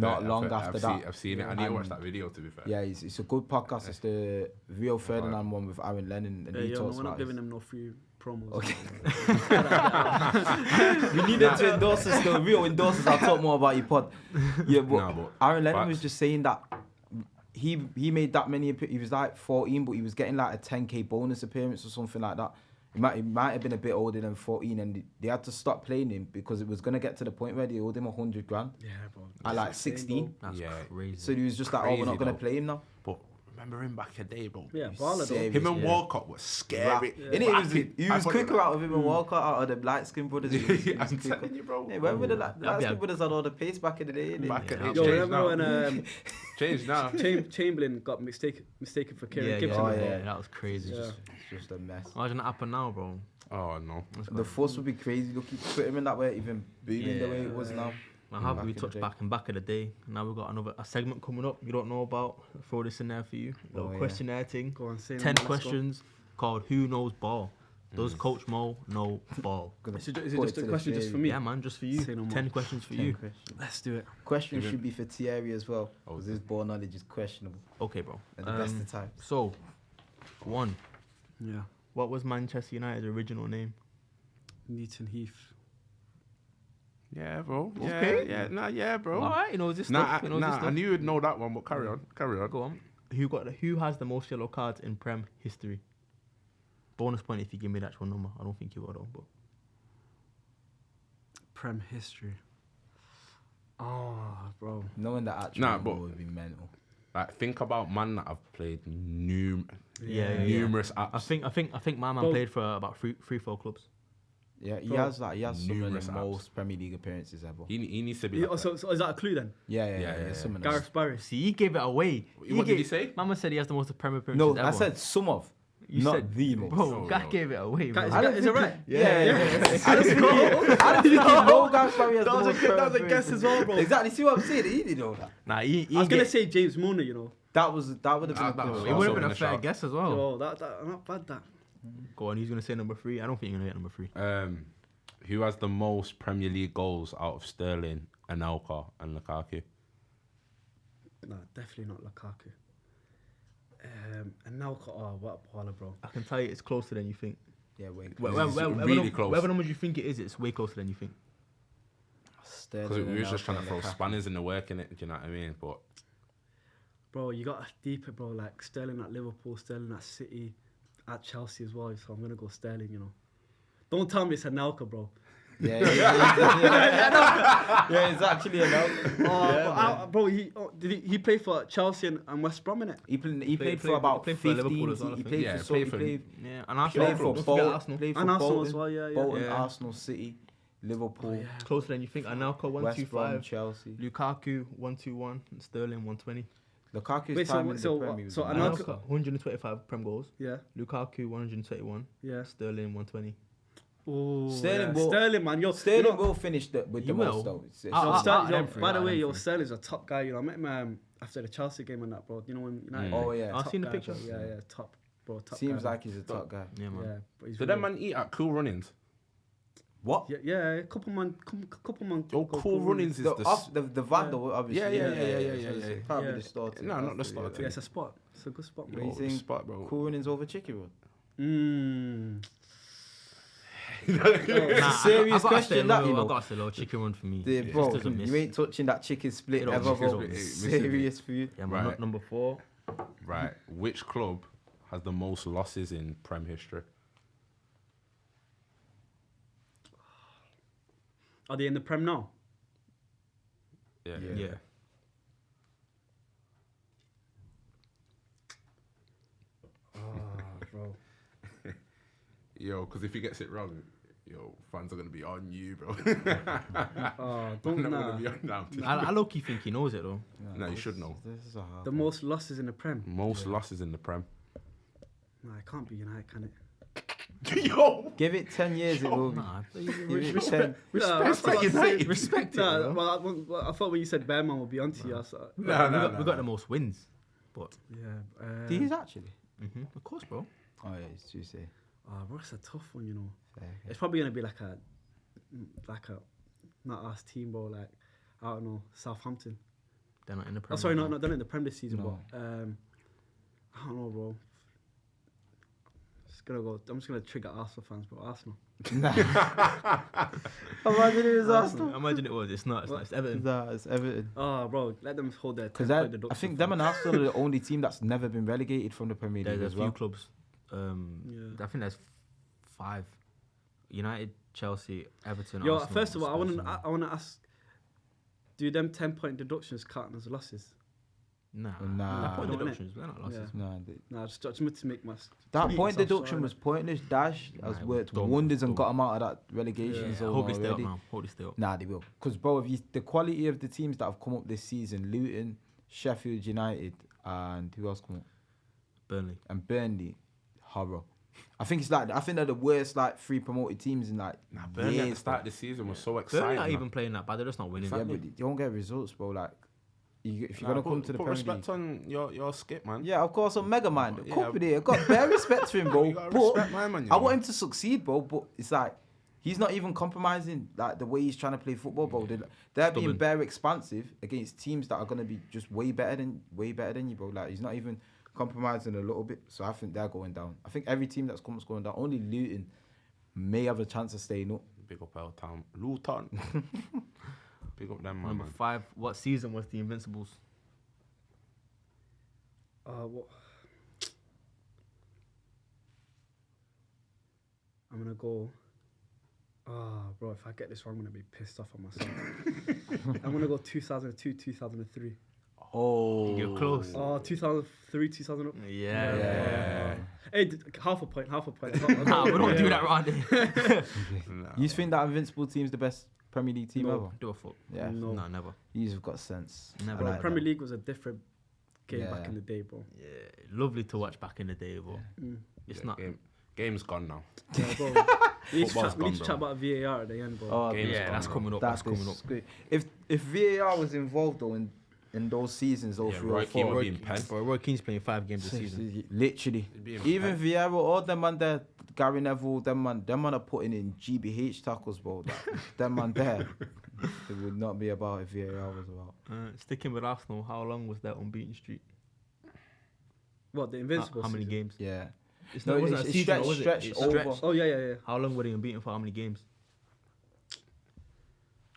seen it. I need to watch that video, to be fair. Yeah, it's a good podcast. It's the Rio Ferdinand one with Aaron Lennon. And he talks we're about not giving him no free promos. Okay. We needed to endorse us, the real endorsers. I'll talk more about your pod. Yeah, but Aaron Lennon was just saying that he made that many. He was like 14, but he was getting like a 10k bonus appearance or something like that. He might have been a bit older than 14, and they had to stop playing him because it was gonna get to the point where they owed him 100 grand. Yeah, bro. At like 16. that's crazy. So he was just like, we're not gonna play him now. But remember him back a day, bro. Yeah, baller though. Him and Walcott was scary. He was quicker out of him and Walcott out of the light skin brothers. I'm telling you, bro. Yeah, remember the light skin brothers had all the pace back in the day? Back in the Yo, day. remember when Changed now. Chamberlain got mistaken for Kieran yeah, Gibson? that was crazy. Yeah. It's just a mess. Imagine that happen now, bro. Oh no. The force would be crazy. Look, you put him in that way, even booming the way it was now. Now, how we touched back of the day. Now we've got a segment coming up you don't know about. I'll throw this in there for you. Little questionnaire thing. Go on, say 10 no, questions called Who Knows Ball? Does Coach Mo know ball? Is it just a question just for me? Yeah, man, just for you. Say no more. 10 questions for you. Let's do it. Question should be for Thierry as well, because his ball knowledge is questionable Okay, bro. at the best of times. So, 1. Yeah. What was Manchester United's original name? Newton Heath. Yeah, bro. Okay. Yeah, bro. All right, you know this Nah, stuff. You know this stuff. I knew you'd know that one, but carry on. Go on. Who has the most yellow cards in Prem history? Bonus point if you give me the actual number. I don't think you will though, but Prem history. Oh, bro. Knowing the actual Nah, number but- would be mental. Like, think about man that have played numerous I apps. think my man Bro. played for about 3-4 clubs. Yeah, he Bro, has some of numerous the apps. most Premier League appearances ever. He needs to be. Yeah, Like so is that a clue then? Yeah. Some of them. Gareth Barry. See, he gave it away. What did he say? Mama said he has the most Premier appearances No, ever. I said some of. You not said the most. Bro, Oh, guy no. gave it away, bro. Is it right? Yeah. I don't think you know Gareth Barry has the most That was a Premier guess as well, bro. Exactly. See what I'm saying? He didn't know that. Nah, he I was going to say James Milner, you know. That would have been. That a was good it one. would have also been in a the fair shout. guess as well. Yo, that not bad, that. Go on, he's going to say number 3. I don't think you're going to get number 3. Who has the most Premier League goals out of Sterling, Anelka, and Lukaku? No, definitely not Lukaku. And now, what a baller, bro. I can tell you it's closer than you think. Yeah, wait. really close. Whatever number you think it is, it's way closer than you think. Because we were just trying to throw spanners in the work in it. Do you know what I mean? But Bro, you got deeper, bro. Like Sterling at Liverpool, Sterling at City, at Chelsea as well. So I'm gonna go Sterling. You know. Don't tell me it's Anelka, bro. Yeah, it's actually a no. Bro, he played for Chelsea and West Brom, innit? He played for about he played for 15. Liverpool as well, I He think. played Yeah, for played for- And Arsenal. played for Don't forget Bolton. Arsenal. Played for And Arsenal Bolton, as well, yeah. Bolton, Yeah. Arsenal, City, Liverpool, Closer than you think. Anelka West Brom, 125. Chelsea. Lukaku 121. Sterling 120. Lukaku's Wait, time in the Premier so was Anelka- Anelka 125 Prem goals. Yeah, Lukaku 121. yeah. Sterling 120. Oh, Sterling yeah. will- Sterling, man. Sterling will finish with He the will. most though. It's- Ah, Yo, ah, Sterling, ah, yo, them three, by the ah, way, them yo, three. Sterling's a top guy. You know, I met him after the Chelsea game and that, bro. You know when United. Oh yeah, I've top seen the guy, picture. bro. Yeah, top, bro. Top seems guy, like he's a top guy. Yeah, man. Yeah, but he's Did real. that man eat at Cool Runnings? What? Yeah, a couple man. Yo, go Cool Runnings is The van though, obviously. Yeah. Probably Yeah. the start. No, not the start. Yeah, it's a spot. It's a good spot, What bro. do you think? Spot, bro. Cool runnings over Chicky Road. Nah, serious question, that, you know. I got to say low chicken run for me. Yeah, It bro, just doesn't miss. you ain't touching that chicken split It don't ever, miss, it bro. don't miss. Serious food. Yeah, man. Right. Number 4. Right. Which club has the most losses in Prem history? Are they in the Prem now? Yeah. Yeah. Bro. Yo, because if he gets it wrong, yo, fans are gonna be on you, bro. Oh, I'm don't not nah. gonna be on now. I low key think he knows it though. No, you should know. This is a hard The one. most losses in the Prem. Most losses in the Prem. Nah, it can't be United, can it? Yo, Give it 10 years, it will be. Nah, Give it 10. respect United. respect it. Nah, bro. well, I thought when you said Bearman would be onto you. So, We got the most wins, but yeah. These actually. of course, bro. Oh yeah, it's Tuesday. Oh, bro, it's a tough one, you know. Fair, okay. It's probably gonna be like a not us team, bro. Like I don't know, Southampton. They're not in the Oh, Premier. sorry, not done in the Prem this season, No. but I don't know, bro. I'm just gonna trigger Arsenal fans, bro. Arsenal. Imagine it was Arsenal. Imagine it was. It's not. It's Everton. Nah, it's Everton. Oh, bro, let them hold their. Because 10-point I deduction think for them and Arsenal are the only team that's never been relegated from the Premier League There's a as few well. clubs. Yeah. I think there's 5. United, Chelsea, Everton. Yo, Arsenal, first of all, Spurs. I wanna ask, do them 10-point deductions count as losses? Nah. Nah. They're point No, innit? deductions. They're not losses. Yeah. Nah, Nah, just meant to make my. that tweet point myself deduction sorry. was pointless. Dash Nah, has it was worked dumb, wonders and dumb. got them out of that relegation Yeah. zone Hope they stay up already. now. Hope they stay up. Nah, they will. Because, bro, if you, the quality of the teams that have come up this season, Luton, Sheffield United, and who else come up? Burnley. And Burnley, horror. I think they're the worst, 3 promoted teams in, Burnley at the years. start of the season was so Burnley exciting. not man. even playing that bad. They're just not winning. Yeah, but you don't get results, bro. If you're Nah, going to come to the put Premier respect League. on your skip, man. Yeah, of course, on Mega Mind. Yeah. Company, I've got bare respect for him, bro. You gotta but respect my man, you I know. want him to succeed, bro. But it's he's not even compromising the way he's trying to play football, bro. They're being Stubborn. bare expansive against teams that are gonna be just way better than you, bro. He's not even compromising a little bit. So I think they're going down. I think every team that's coming is going down. Only Luton may have a chance of staying up. Big up L Town. Luton. Big up them, man. Number 5. What season was the Invincibles? What? I'm gonna go. Bro, if I get this wrong, I'm gonna be pissed off on myself. I'm gonna go 2002, 2003. Oh, You're close. 2003, 2000. Yeah. Hey, half a point. Nah, we don't do that round here. You think that Invincible team's the best Premier League team No. ever? Do a foot. Yeah, No. Nah, never. you've got sense. Never. I Bro, like Premier that. League was a different game back Yeah. in the day, bro. Yeah, lovely to watch back in the day, but it's not. Game's gone now. Yeah, bro. We need to Football's chat gone, about VAR at the end, bro. Oh, Game's Yeah, gone, that's bro. coming up. That's coming up. Great. If VAR was involved though in those seasons, those Yeah, 3 Roy or Keane 4, would be in pen. Bro, Roy Keane's playing 5 games this season. literally, He'd be in even pen. Vieira, all them man there, Gary Neville, them man are putting in GBH tackles, bro. Them man there, it would not be about if VAR was about. Sticking with Arsenal, how long was that unbeaten streak? What, the Invincible How many season? games? Yeah, It's No, not, it wasn't it's a season, was it? stretched It's over. stretched. Oh, yeah. How long were they unbeaten for? How many games?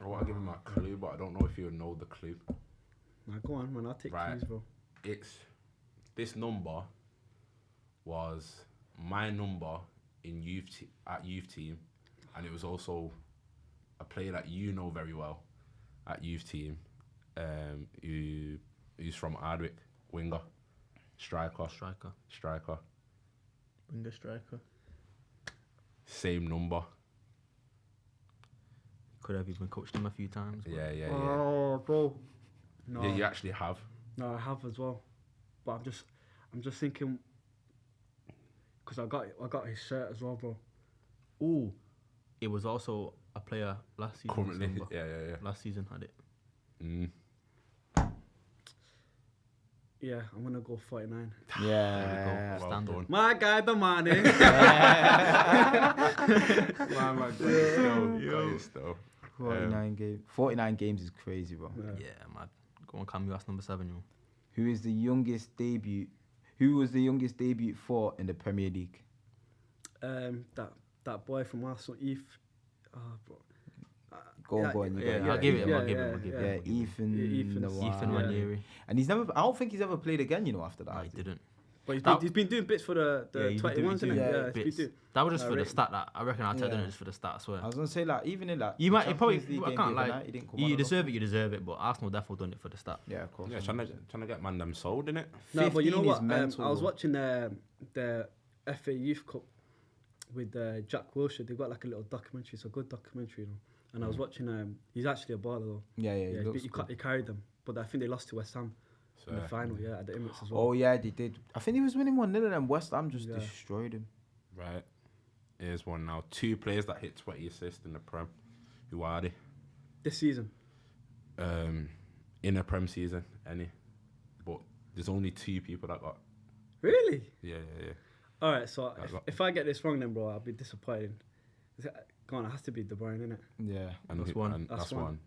I want to give him a clue, but I don't know if you would know the clue. Nah, go on, man. I'll take Right. clues, bro. This number was my number in youth team, and it was also a player that you know very well at youth team, who's from Ardwick, winger, striker. Winger, striker. Same number. Could have even coached him a few times. Yeah. Oh, bro. No. Yeah, you actually have. No, I have as well. But I'm just thinking, because I got his shirt as well, bro. Ooh, it was also a player last season. Currently, December. yeah. Last season had it. Yeah, I'm gonna go 49. Yeah. Well Standard. done. My guy, the man, eh? Man, got you still. 49 games is crazy, bro. Yeah, man. Go on, Cam, you ask number 7, yo. Who was the youngest debut for in the Premier League? That boy from Arsenal, Eve. Oh, bro. Go on. I'll give him. Yeah, Ethan. Ethan Wanyeri. And I don't think he's ever played again, after that. No, he didn't. But he's been doing bits for the 21s, isn't yeah, he? Bits. That was just for the stat. That I reckon I'll tell you just for the stat, I swear. I was gonna say even in that. You might Champions probably. League I game can't the other lie. night, he didn't come on You at all. deserve it, but Arsenal definitely done it for the stat. Yeah, of course. Yeah, trying to get man them sold, innit? No, but you know 15 is what? mental, I was though. watching the FA Youth Cup with Jack Wilshere. They got like a little documentary. It's a good documentary, And I was watching. He's actually a baller though. Yeah, he looks good. He carried them, but I think they lost to West Ham in the final. Yeah, at the Emirates as well. Oh yeah, they did. I think he was winning 1-0 and West Ham just Yeah. destroyed him. Right. Here's one now. 2 players that hit 20 assists in the Prem. Who are they? This season. In a Prem season, any. But there's only 2 people that got. Really? Yeah. All right. So if I get this wrong, then bro, I'll be disappointed. Go on, it has to be De Bruyne, innit? Yeah. And That's one. That's one.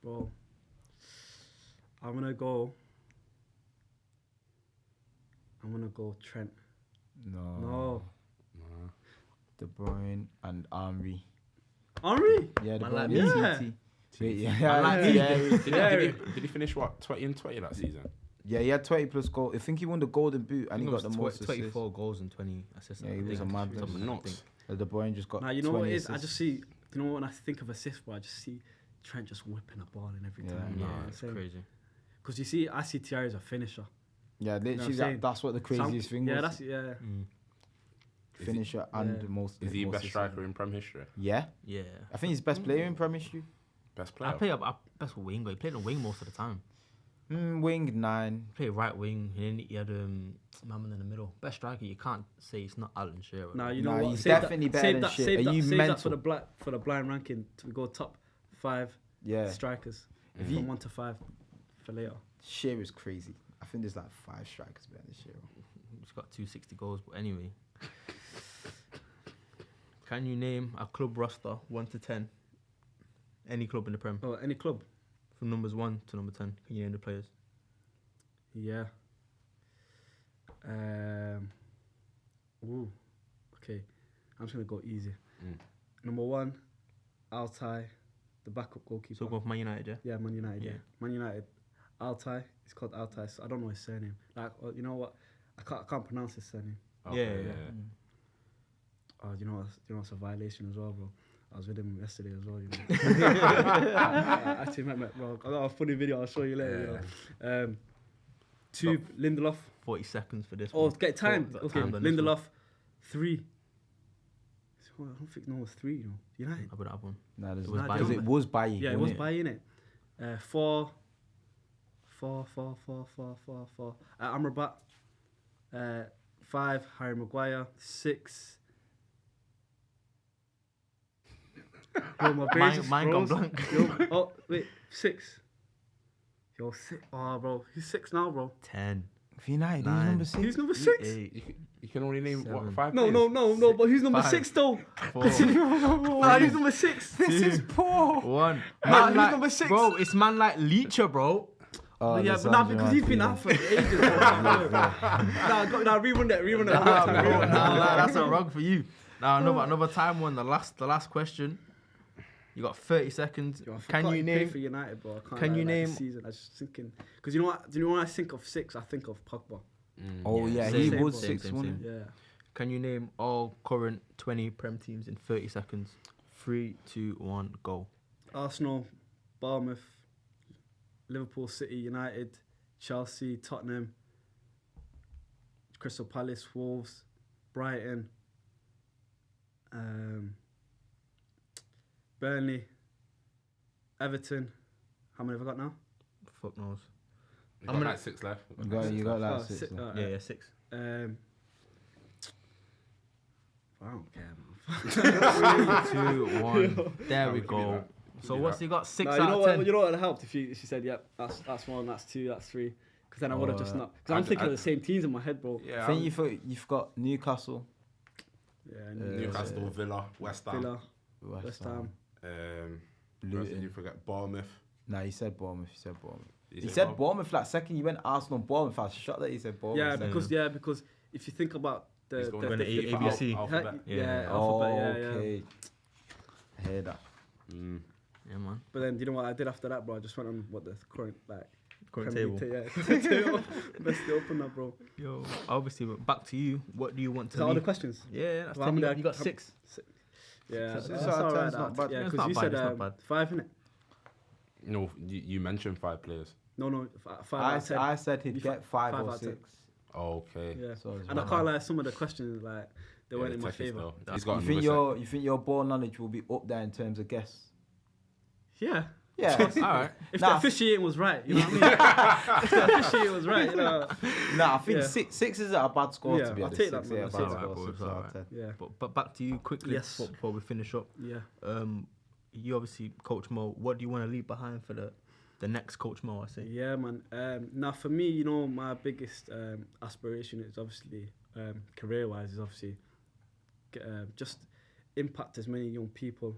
Bro, I'm gonna go Trent. No. De Bruyne and Henry. Henry? Yeah, De Man Bruyne. like me. and TT. Did he finish what 20 and 20 that season? Yeah, he had 20 plus goals. I think he won the Golden Boot and he got the most assists. 24 goals and 20 assists. Yeah, he was a madman. Something Nuts. De Bruyne just got. Nah, you know what it is? I assists. just see. You know when I think of assists, bro, I just see Trent just whipping a ball in every time. Yeah, You know what I'm it's saying? crazy. Because you see, I see Thierry as a finisher. Yeah, what I'm literally, saying? that's what the craziest thing Yeah, was. that's yeah. Finisher and Yeah. most. Is he most best assists. striker in Prem history? Yeah, Yeah. I think he's best player in Premier League. Best player? I play a best winger. He played on wing most of the time. Wing 9. He played right wing. He had Mammon in the middle. Best striker. You can't say it's not Alan Shearer. Nah, you know Nah, what? he's Save definitely that, better save than that, shit. Save Are that, you save mental? that for the blind ranking to go top 5 Yeah, strikers If from you- 1 to 5 for later. Shearer's crazy. I think there's like 5 strikers better than Shearer. He's got 260 goals. But anyway, can you name a club roster 1 to 10? Any club in the Prem, Oh, any club? from numbers 1 to number 10. Can you name the players? Yeah. Ooh. Okay. I'm just gonna go easy. Number 1, Altai, the backup goalkeeper. So go for Man United, yeah. Yeah, Man United. Yeah. Yeah. Man United. Altai. It's called Altai. So I don't know his surname. Like, you know what? I can't pronounce his surname. Yeah. Oh, you know what's a violation as well, bro. I was with him yesterday as well. You know. I actually met bro. I got a funny video. I'll show you later. You know. 2, Lindelof. 40 seconds for this. Oh, one. get timed. Got Okay, timed on this one. Lindelof. 3. I don't think no one was 3. You know, United. I would have one. Nah, there's It was not. Bailly. Because it was Bailly. Yeah, it wasn't was by in it. 4. Amrabat. 5. Harry Maguire. 6. Yo, my brain just Mine gone froze. blank. Yo, oh wait, 6. Yo, 6. Oh, bro, he's 6 now, bro. 10. For United, he's 9. number 6. He's number 6. 8. You can only name 7. 5 No, players? but who's number 5. 6 though? 4. Nah, he's number 6. This is poor. 1. Nah, he's number 6. Bro, it's man like Leacher, bro. Oh, Yeah, this but nah, sounds because he's been right, out for ages. Bro. Nah, rerun that. Nah, that's a rug for you. Now another time one. The last question. You got 30 seconds. Yo, I Can forgot you he played name? for United, bro? I can't can lie, you like, name- this season? I was just thinking because you know what? Do you know when I think of 6? I think of Pogba. Oh Yeah, yeah, same, he same, was bro. 6, Same, wasn't he? Yeah. Can you name all current 20 Prem teams in 30 seconds? 3, 2, 1, go. Arsenal, Bournemouth, Liverpool, City, United, Chelsea, Tottenham, Crystal Palace, Wolves, Brighton, Burnley, Everton. How many have I got now? Fuck knows. You got like 6 left. You got like Oh, 6 left. Yeah, 6. I don't care, man. 3, 2, 1. There we we can do go. that. So what's he got? 6 No, out of 10. You know what would have helped if she said, yep, that's 1, that's 2, that's 3. Because then I would have just not. Because I'm thinking of the same teams in my head, bro. Yeah, I think you've got Newcastle. Yeah, Newcastle, Villa, West Ham. Villa, West Ham. Luton. You forget Bournemouth. Nah, you said Bournemouth. You said Bournemouth like second. You went Arsenal, Bournemouth. I was shocked that you said Bournemouth. Because if you think about He's going to the ABC. alphabet. Alphabet, yeah. Okay. I hear that. Yeah, man. But then, you know what I did after that, bro? I just went on what the current Current Premier table. League table. Best it open up, bro. Yo, obviously, but back to you. What do you want Is to that all the leave? questions? Yeah, that's Well, how 10. many You got 6. Yeah, Six that's out of all 10 right. is not bad. Yeah, It's because not you bad, said it's not bad. 5, innit? No, you mentioned 5 players. No, 5 out of 10. I said he'd You get fi- 5 5 or out of 10. 6. Okay. Yeah, So it's and I one. can't lie. Some of the questions they weren't in my Techie favour. still. He's got You another think your ball knowledge will be up there in terms of guests? Yeah. Yeah. All right. If the officiating was right, you know what I mean? If the officiating was right, you know. Nah, I think Yeah. 6 isn't a bad score Yeah, to be I'll honest. take that, 6 man. is I'll a take bad that. score, Alright, 6 cool, out of alright. 10. Yeah. But back to you quickly Yes. before we finish up. Yeah. You obviously, Coach Mo, what do you want to leave behind for the next Coach Mo, I say? Yeah, man. Now, for me, you know, my biggest aspiration is obviously, career-wise, is obviously just impact as many young people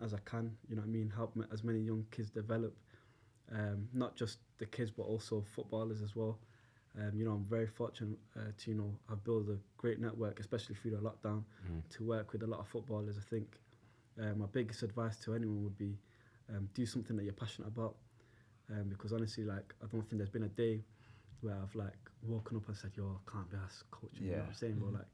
as I can. You know what I mean? Help as many young kids develop. Not just the kids, but also footballers as well. You know, I'm very fortunate to, you know, I've built a great network, especially through the lockdown, to work with a lot of footballers. I think my biggest advice to anyone would be do something that you're passionate about. Because honestly, like, I don't think there's been a day where I've like woken up and said, yo, I can't be asked coaching. You know what I'm saying, bro? Like,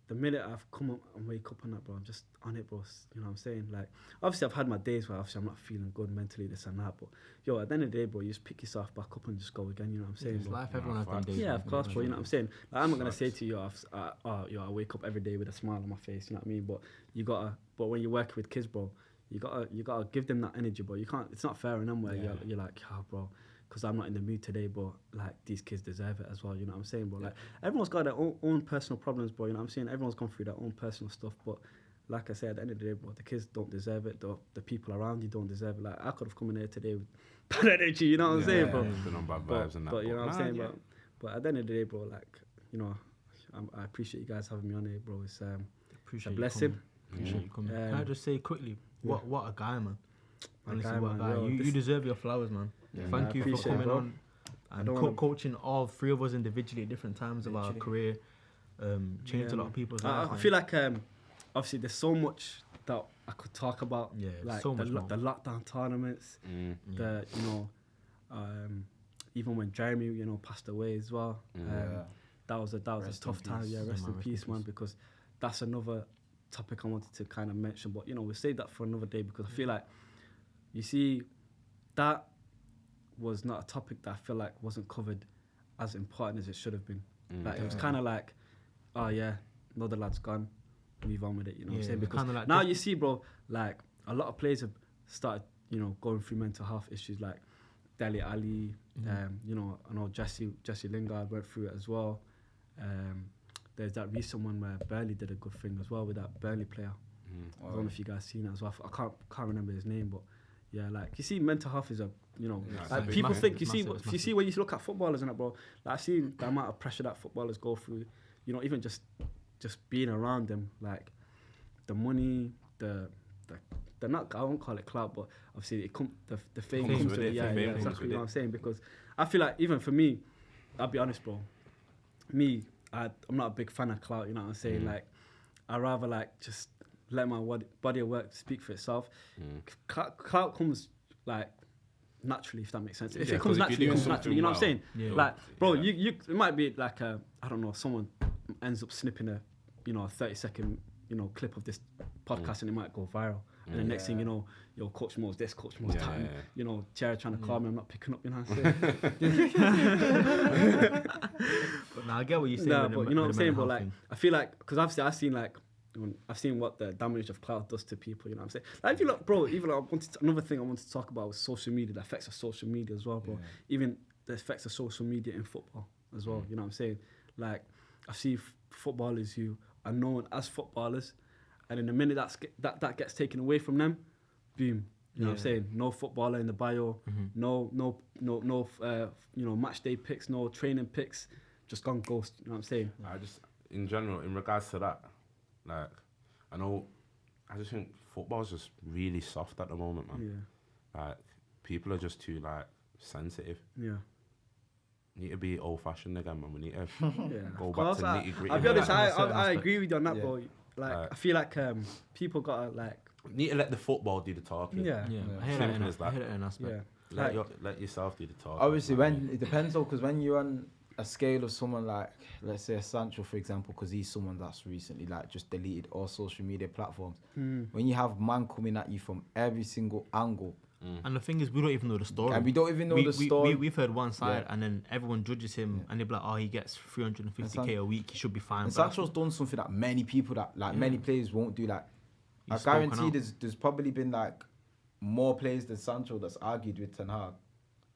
the minute I've come up and wake up on that, bro, I'm just on it, bro. You know what I'm saying? Like, obviously I've had my days where obviously I'm not feeling good mentally, this and that, but yo, at the end of the day, bro, you just pick yourself back up and just go again. You know what I'm saying? It's bro? life, everyone has them days. Yeah, man. of course, bro. You know what I'm saying? Like, I'm not gonna say to you, I wake up every day with a smile on my face. You know what I mean? But you gotta. But when you're working with kids, bro, you gotta give them that energy, bro. You can't. It's not fair on them where you're like, oh, bro, because I'm not in the mood today, but like these kids deserve it as well. You know what I'm saying, bro? Like, everyone's got their own personal problems, bro. You know what I'm saying? Everyone's gone through their own personal stuff, but like I said, at the end of the day, bro, the kids don't deserve it. The people around you don't deserve it. Like, I could have come in here today with bad energy. You know what I'm saying, bro? Been on bad vibes and that. But you know what I'm saying, yeah. but at the end of the day, bro, like, you know, I appreciate you guys having me on here, bro. It's Appreciate a you blessing. coming. Appreciate you coming. Can I just say quickly, what a guy, man. My Honestly, guy, what a man, guy. yo, You deserve your flowers, man. Yeah, Thank I you for appreciate it, coming bro. on and don't wanna- coaching all 3 of us individually at different times of our career. Changed a lot of people's lives. I feel like obviously there's so much that I could talk about. Yeah, like so much more. the lockdown tournaments, the you know, even when Jeremy, you know, passed away as well. That was a tough time. Yeah, rest in peace, man. Because that's another topic I wanted to kind of mention. But you know, we'll save that for another day because I feel like, you see, that was not a topic that I feel like wasn't covered as important as it should have been. Like, it was kind of like, oh yeah, another lad's gone, move on with it. You know what I'm saying? Because like now you see, bro, like a lot of players have started, you know, going through mental health issues, like Dele Alli. You know, I know Jesse Lingard went through it as well. There's that recent one where Burnley did a good thing as well with that Burnley player. I don't know if you guys seen it as well. I can't remember his name, but yeah, like, you see, mental health is a, you know, like, people think, you see when you look at footballers and that, bro, like, I've seen the amount of pressure that footballers go through, you know, even just being around them, like, the money, the not, I won't call it clout, but obviously the fame comes with it. Yeah, exactly, you know what I'm saying? Because I feel like, even for me, I'll be honest, bro, I'm not a big fan of clout, you know what I'm saying? Like, I'd rather, like, just let my body of work speak for itself. Clout comes, like, naturally, if that makes sense. If it comes naturally, it comes naturally. You know what I'm saying? Yeah. Like, bro, you it might be like I don't know, someone ends up snipping a 30-second clip of this podcast and it might go viral. And the next thing you know, Coach Mo's this, Coach Mo's that. And, Thierry trying to call me, I'm not picking up, what I'm saying? But now I get what you're saying. Nah, but you know what I'm saying? But like, I feel like, because obviously I've seen what the damage of cloud does to people, you know what I'm saying? Like, if you look, bro, even another thing I wanted to talk about was social media, the effects of social media as well, bro. Even the effects of social media in football as well, you know what I'm saying? Like, I see footballers who are known as footballers, and in the minute that gets taken away from them, boom. You know what I'm saying? No footballer in the bio, no match day picks, no training picks, just gone ghost. You know what I'm saying? In general, in regards to that, like, I just think football's just really soft at the moment, man. Yeah. Like, people are just too, like, sensitive. Yeah. Need to be old-fashioned again, man. We need to go back to nitty-gritty. I'll be honest, I agree with you on that, bro. Like, I feel like people gotta, like... Need to let the football do the talking. Yeah. I hear that in an aspect. Yeah. Let yourself do the talking. Obviously, it depends though, because when you're on a scale of someone like, let's say, Sancho, for example, because he's someone that's recently like just deleted all social media platforms. When you have man coming at you from every single angle. And the thing is, we don't even know the story. And we don't even know the story. We've heard one side, and then everyone judges him, and they're like, "Oh, he gets 350k a week. He should be fine." And Sancho's done something that many people many players won't do. Like, I guarantee there's probably been like more players than Sancho that's argued with Ten Hag,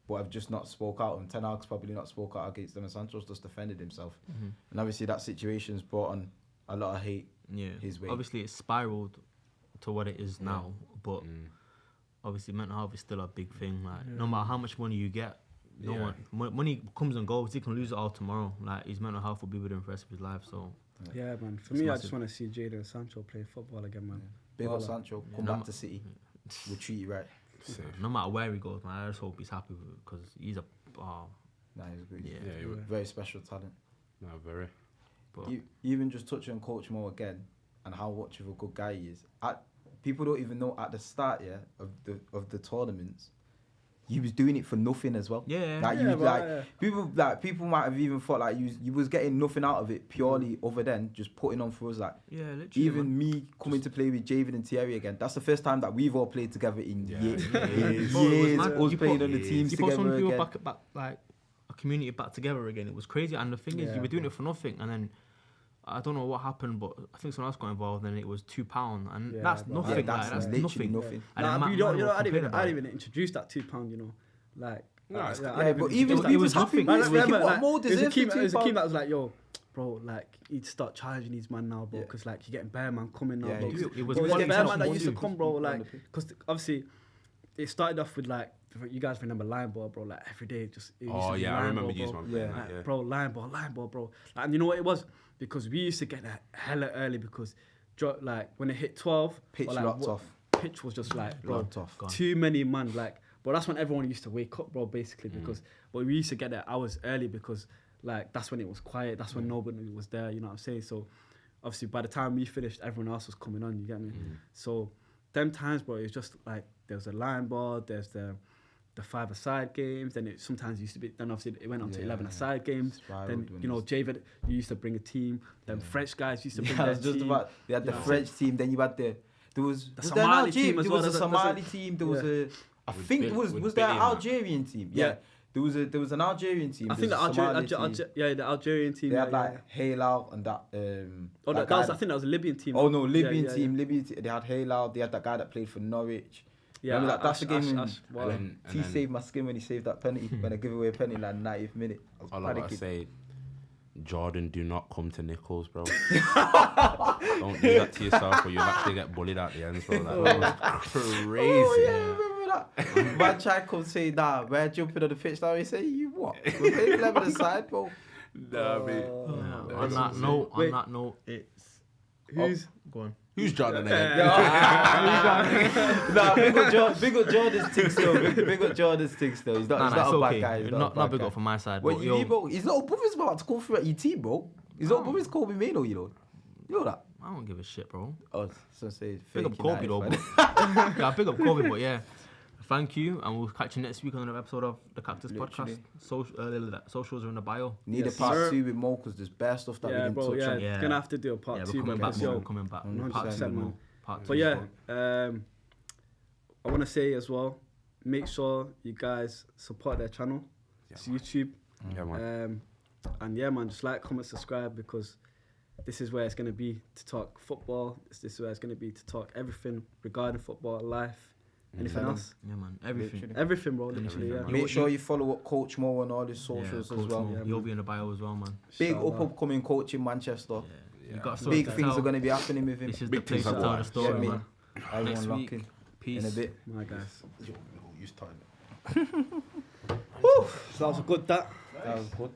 but have just not spoke out. And Ten Hag's probably not spoke out against them, and Sancho's just defended himself. And obviously that situation's brought on a lot of hate. His way. Obviously, it's spiraled to what it is now, but. Obviously, mental health is still a big thing. Like, no matter how much money you get, money comes and goes. He can lose it all tomorrow. Like, his mental health will be with him for the rest of his life. So, yeah, man. For me, I just want to see Jadon Sancho play football again, man. Big up Sancho. Come back to City. We'll treat you right. No matter where he goes, man. I just hope he's happy with it because he's a. He's good. Yeah, very special talent. No, very. But even just touching on Coach Mo again and how much of a good guy he is. People don't even know at the start, of the tournaments, he was doing it for nothing as well. People might have even thought like you was getting nothing out of it purely other than just putting on for us. Like, literally, even me coming to play with Javid and Thierry again. That's the first time that we've all played together in years. Us playing on the teams together put some people again. back, like a community back together again. It was crazy, and the thing is, you were doing it for nothing, and then. I don't know what happened, but I think someone else got involved, and it was £2, and that's nothing. That's nothing. nothing. I didn't even introduce that £2. Like, but even it was nothing. It was a keep that was like, yo, bro, like he'd start charging these man now, bro, because like you're getting bear man coming now, bro. It was bear man that used to come, bro, like because obviously it started off with like. You guys remember line ball, bro? Like every day, I remember using my bro, line ball, bro. Like, and you know what it was? Because we used to get that hella early because, like when it hit 12, pitch locked off. Pitch was just like, bro, too many man. Like, but that's when everyone used to wake up, bro. Basically, because but we used to get there hours early because, like, that's when it was quiet. That's when nobody was there. You know what I'm saying? So, obviously, by the time we finished, everyone else was coming on. You get me? So, them times, bro, it's just like there's a line ball, there's the 5-a-side games, then it sometimes used to be, then obviously it went on to 11-a-side games. Then, Javid, you used to bring a team. Then French guys used to bring their team. They had the French team, then you had there was the Somali team as well. There was a Somali team, there was a, I think it was there an Algerian team? Yeah. There was an Algerian team. I think the Algerian team. They had like Halal and that. I think that was a Libyan team. Oh no, Libyan team. They had Halal. They had that guy that played for Norwich. Yeah, that's the game. He saved my skin when he saved that penalty. When I give away a penalty in like 90th minute. All I gotta say, Jordan, do not come to Nichols, bro. Don't do that to yourself, or you'll actually get bullied at the end, bro. That was crazy. Oh yeah, remember that? Man tried to come say, nah, we're jumping on the pitch now. He say, you what? We're playing 11 aside, bro. Nah, mate. On that note, it's who's go on. Who's Jordan again? Nah, big up Jordan's thing still. Big up Jordan's thing still. He's not a bad guy. He's not big up from my side. Well, bro, he's not brothers about to call through at your team, bro. He's not brothers Kobe Mano, you know. You know that? I don't give a shit, bro. Oh, so say big up Kobe though. Yeah, big up Kobe, but yeah. Thank you, and we'll catch you next week on another episode of the Cactus Literally. Podcast. Socials are in the bio. Need Yes, a part sir. 2 with Mo because there's bare stuff that we didn't touch on. Yeah. Gonna have to do a part Yeah, 2. we're coming back. because, More, yo, we're coming back. 100%, Part 2, man. more. Part 2. But yeah, I want to say as well, make sure you guys support their channel. It's YouTube. Yeah, man. And yeah, man, just like, comment, subscribe, because this is where it's going to be to talk football. This is where it's going to be to talk everything regarding football, life, anything else. Yeah, man. Everything. Literally. Everything, bro. Literally, yeah. Make sure you follow up Coach Mo on all his socials as well. Mo. You'll be in the bio as well, man. Big upcoming coach in Manchester. You got Big things are going to be happening with him. This is Big the place to things tell are the going. story, Yeah, man. Everyone Next week. locking Peace. in a bit. My guys. Yo, use time. So that was a good that. That was good.